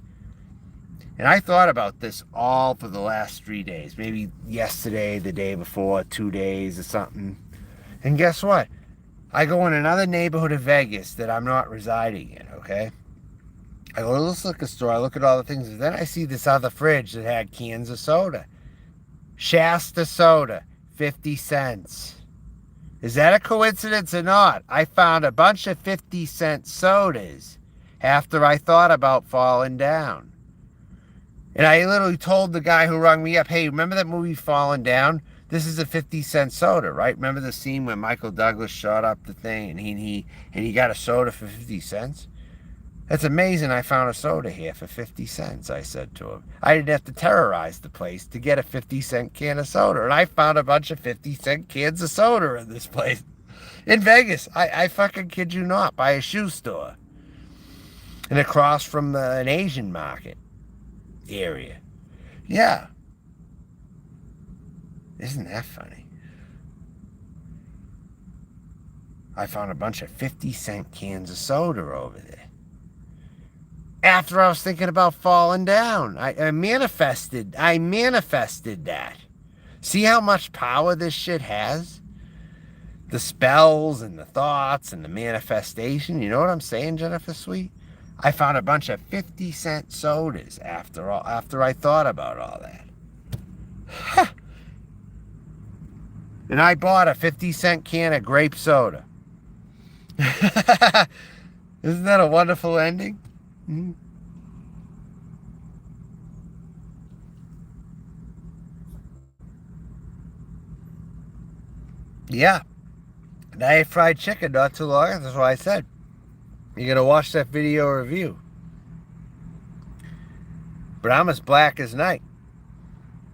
And I thought about this all for the last 3 days. Maybe yesterday, the day before, 2 days or something. And guess what? I go in another neighborhood of Vegas that I'm not residing in, okay? I go to this liquor store, I look at all the things, and then I see this other fridge that had cans of soda. Shasta soda, 50 cents. Is that a coincidence or not? I found a bunch of 50-cent sodas after I thought about Falling Down. And I literally told the guy who rung me up, hey, remember that movie Falling Down? This is a 50-cent soda, right? Remember the scene when Michael Douglas shot up the thing and he got a soda for 50 cents? That's amazing I found a soda here for 50 cents, I said to him. I didn't have to terrorize the place to get a 50-cent can of soda. And I found a bunch of 50-cent cans of soda in this place. In Vegas, I fucking kid you not, by a shoe store. And across from an Asian market area. Yeah. Isn't that funny? I found a bunch of 50-cent cans of soda over there. After I was thinking about Falling Down, I manifested that. See how much power this shit has? The spells and the thoughts and the manifestation. You know what I'm saying, Jennifer Sweet? I found a bunch of 50-cent sodas after I thought about all that. Huh. And I bought a 50-cent can of grape soda. Isn't that a wonderful ending? Mm-hmm. Yeah. And I ate fried chicken not too long ago. That's what I said. You're going to watch that video review. But I'm as black as night.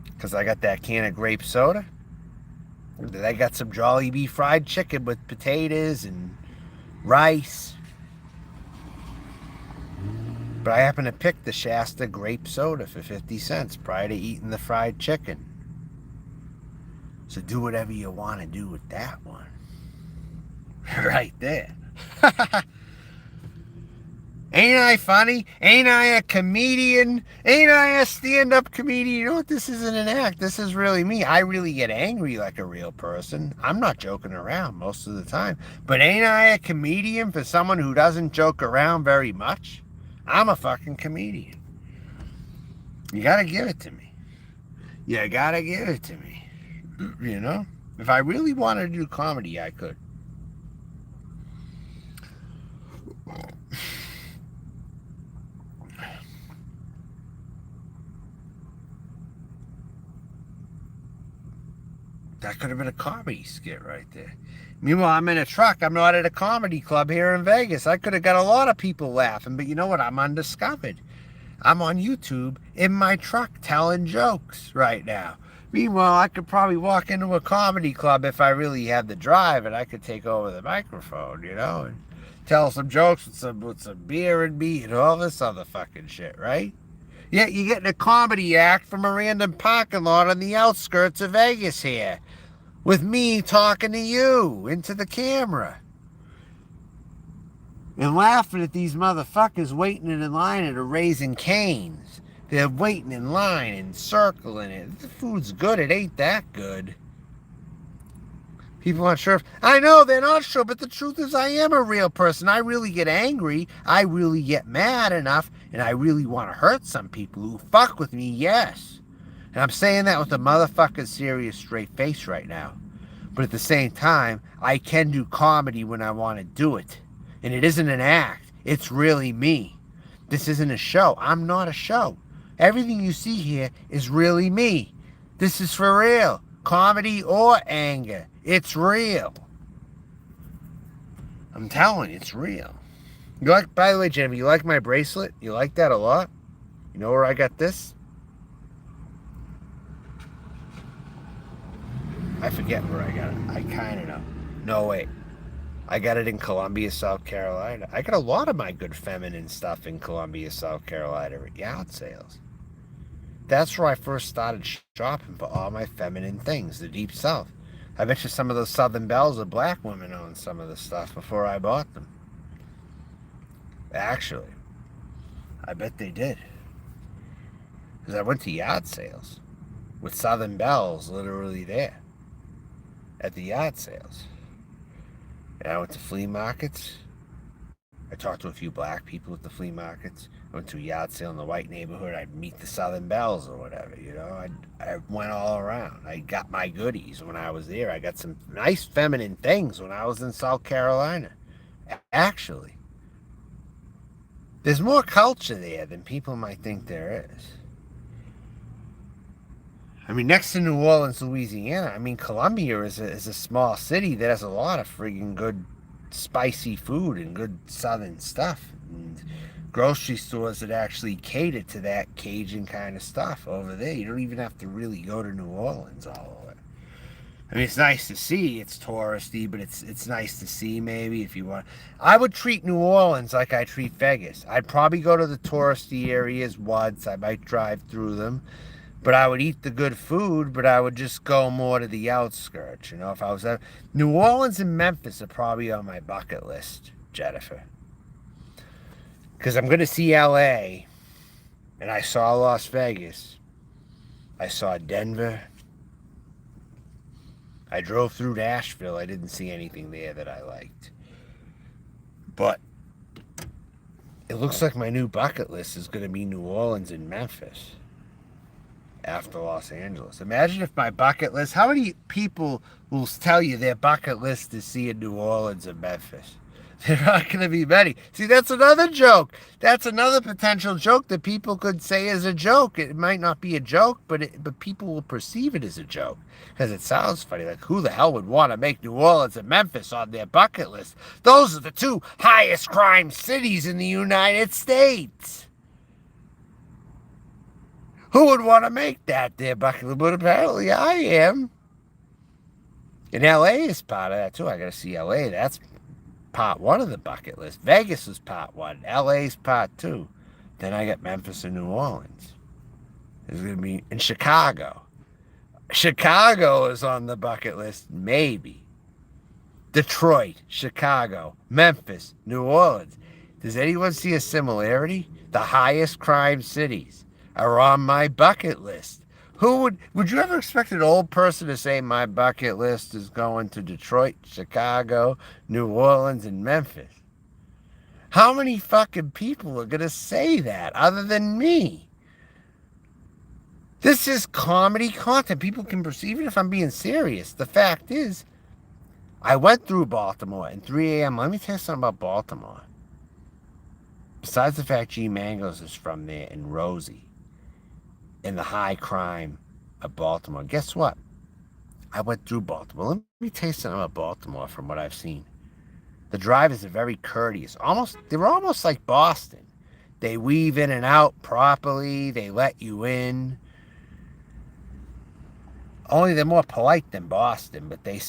Because I got that can of grape soda. I got some Jollibee fried chicken with potatoes and rice. But I happen to pick the Shasta grape soda for 50 cents prior to eating the fried chicken. So do whatever you want to do with that one. Right there. Ain't I funny? Ain't I a comedian? Ain't I a stand-up comedian? You know what? This isn't an act. This is really me. I really get angry like a real person. I'm not joking around most of the time. But ain't I a comedian for someone who doesn't joke around very much? I'm a fucking comedian. You gotta give it to me. You gotta give it to me. You know? If I really wanted to do comedy, I could. That could have been a comedy skit right there. Meanwhile, I'm in a truck. I'm not at a comedy club here in Vegas. I could have got a lot of people laughing, but you know what? I'm undiscovered. I'm on YouTube in my truck telling jokes right now. Meanwhile, I could probably walk into a comedy club if I really had the drive, and I could take over the microphone, you know, and tell some jokes with some beer and meat and all this other fucking shit, right? Yet you get in a comedy act from a random parking lot on the outskirts of Vegas here, with me talking to you into the camera. And laughing at these motherfuckers waiting in line at a Raising Cane's. They're waiting in line and circling it. The food's good, it ain't that good. People aren't sure. I know they're not sure, but the truth is I am a real person. I really get angry. I really get mad enough, and I really want to hurt some people who fuck with me, yes. And I'm saying that with a motherfucking serious straight face right now. But at the same time, I can do comedy when I want to do it. And it isn't an act. It's really me. This isn't a show. I'm not a show. Everything you see here is really me. This is for real. Comedy or anger. It's real. I'm telling you, it's real. You like, by the way, Jennifer, you like my bracelet? You like that a lot? You know where I got this? I forget where I got it. I kind of know. No, wait. I got it in Columbia, South Carolina. I got a lot of my good feminine stuff in Columbia, South Carolina at yard sales. That's where I first started shopping for all my feminine things, the Deep South. I bet you some of those Southern belles are black women owned some of the stuff before I bought them. Actually, I bet they did. Because I went to yard sales with Southern belles literally there at the yard sales. And I went to flea markets. I talked to a few black people at the flea markets. I went to a yard sale in the white neighborhood. I'd meet the Southern belles or whatever, you know. I went all around. I got my goodies when I was there. I got some nice feminine things when I was in South Carolina. Actually, there's more culture there than people might think there is. I mean, next to New Orleans, Louisiana, I mean, Columbia is a small city that has a lot of friggin' good spicy food and good southern stuff. And grocery stores that actually cater to that Cajun kind of stuff over there. You don't even have to really go to New Orleans all over. I mean, it's nice to see. It's touristy, but it's nice to see maybe if you want. I would treat New Orleans like I treat Vegas. I'd probably go to the touristy areas once. I might drive through them. But I would eat the good food, but I would just go more to the outskirts, you know, if I was there. New Orleans and Memphis are probably on my bucket list, Jennifer. Because I'm going to see LA, and I saw Las Vegas. I saw Denver. I drove through Nashville. I didn't see anything there that I liked. But it looks like my new bucket list is going to be New Orleans and Memphis after Los Angeles. Imagine if my bucket list, how many people will tell you their bucket list is seeing New Orleans and Memphis? They're not going to be many. See, that's another joke. That's another potential joke that people could say is a joke. It might not be a joke, but people will perceive it as a joke because it sounds funny. Like, who the hell would want to make New Orleans and Memphis on their bucket list? Those are the two highest crime cities in the United States. Who would want to make that their bucket list? But apparently I am. And LA is part of that too. I got to see LA. That's part one of the bucket list. Vegas is part one. LA's part two. Then I got Memphis and New Orleans. There's going to be in Chicago. Chicago is on the bucket list, maybe. Detroit, Chicago, Memphis, New Orleans. Does anyone see a similarity? The highest crime cities are on my bucket list. Would you ever expect an old person to say my bucket list is going to Detroit, Chicago, New Orleans, and Memphis? How many fucking people are going to say that other than me? This is comedy content. People can perceive it if I'm being serious. The fact is, I went through Baltimore at 3 a.m. Let me tell you something about Baltimore. Besides the fact G Mangos is from there and Rosie and the high crime of Baltimore, guess what? I went through Baltimore. Let me tell you something about Baltimore from what I've seen. The drivers are very courteous. They're almost like Boston. They weave in and out properly. They let you in. Only they're more polite than Boston, but they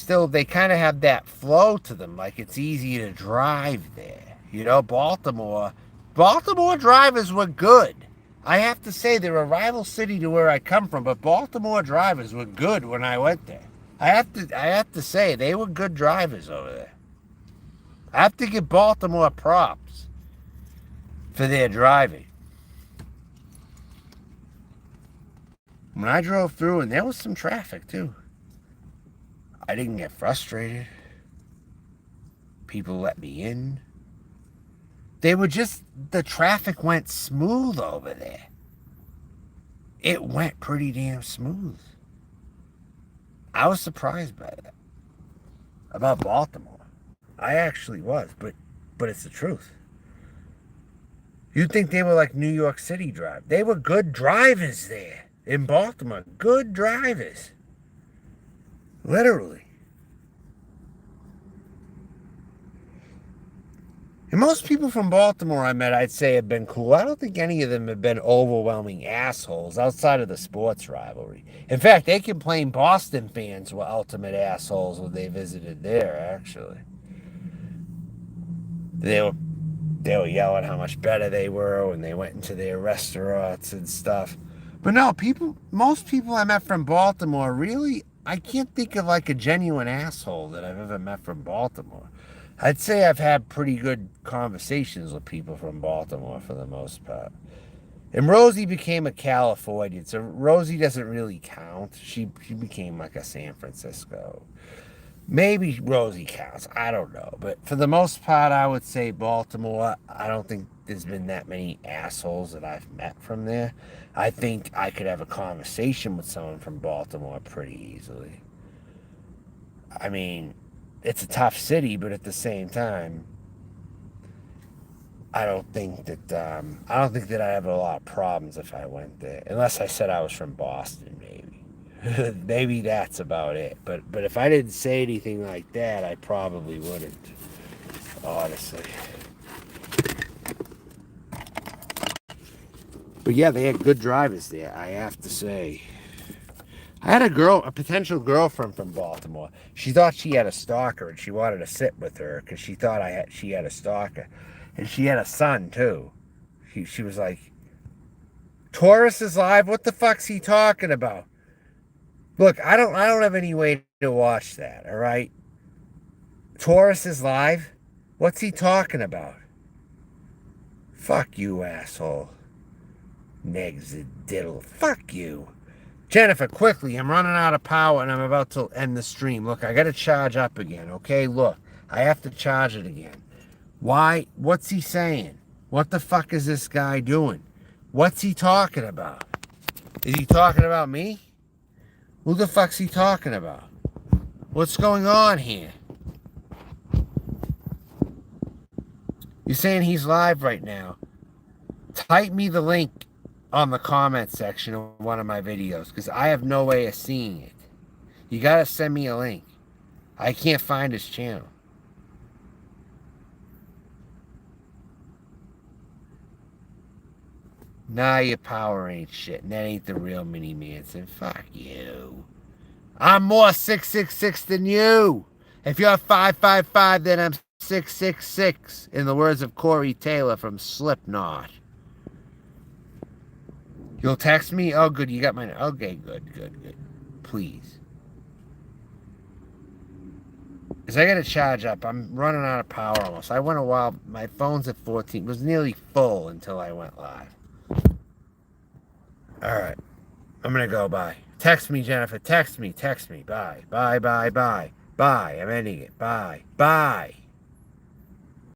kind of have that flow to them, like it's easy to drive there. You know, Baltimore drivers were good. I have to say they're a rival city to where I come from, but Baltimore drivers were good when I went there. I have to say they were good drivers over there. I have to give Baltimore props for their driving. When I drove through, and there was some traffic too, I didn't get frustrated. People let me in. The traffic went smooth over there. It went pretty damn smooth. I was surprised by that. About Baltimore. I actually was, but it's the truth. You'd think they were like New York City drivers. They were good drivers there. In Baltimore, good drivers. Literally. And most people from Baltimore I met, I'd say, have been cool. I don't think any of them have been overwhelming assholes outside of the sports rivalry. In fact, they complained Boston fans were ultimate assholes when they visited there, actually. They were yelling how much better they were when they went into their restaurants and stuff. But no, most people I met from Baltimore, really, I can't think of like a genuine asshole that I've ever met from Baltimore. I'd say I've had pretty good conversations with people from Baltimore for the most part. And Rosie became a Californian, so Rosie doesn't really count. She became like a San Francisco. Maybe Rosie counts. I don't know. But for the most part, I would say Baltimore. I don't think there's been that many assholes that I've met from there. I think I could have a conversation with someone from Baltimore pretty easily. I mean, it's a tough city, but at the same time, I don't think that I have a lot of problems if I went there. Unless I said I was from Boston, maybe. Maybe that's about it. But if I didn't say anything like that, I probably wouldn't. Honestly. But yeah, they had good drivers there, I have to say. I had a potential girlfriend from Baltimore. She thought she had a stalker and she wanted to sit with her because she thought she had a stalker. And she had a son too. She was like, Taurus is live? What the fuck's he talking about? Look, I don't have any way to watch that, all right? Taurus is live? What's he talking about? Fuck you, asshole. Negs and diddle. Fuck you. Jennifer, quickly, I'm running out of power and I'm about to end the stream. Look, I gotta charge up again, okay? Look, I have to charge it again. Why? What's he saying? What the fuck is this guy doing? What's he talking about? Is he talking about me? Who the fuck's he talking about? What's going on here? You're saying he's live right now. Type me the link on the comment section of one of my videos because I have no way of seeing it. You gotta send me a link. I can't find his channel. Nah, your power ain't shit, and that ain't the real Mini Manson. Fuck you. I'm more 666 than you. If you're 555, then I'm 666, in the words of Corey Taylor from Slipknot. You'll text me? Oh, good. You got my... Okay, good, good, good. Please. Because I got to charge up. I'm running out of power almost. I went a while. My phone's at 14. It was nearly full until I went live. All right. I'm going to go. Bye. Text me, Jennifer. Text me. Text me. Bye. Bye, bye, bye. Bye. I'm ending it. Bye. Bye.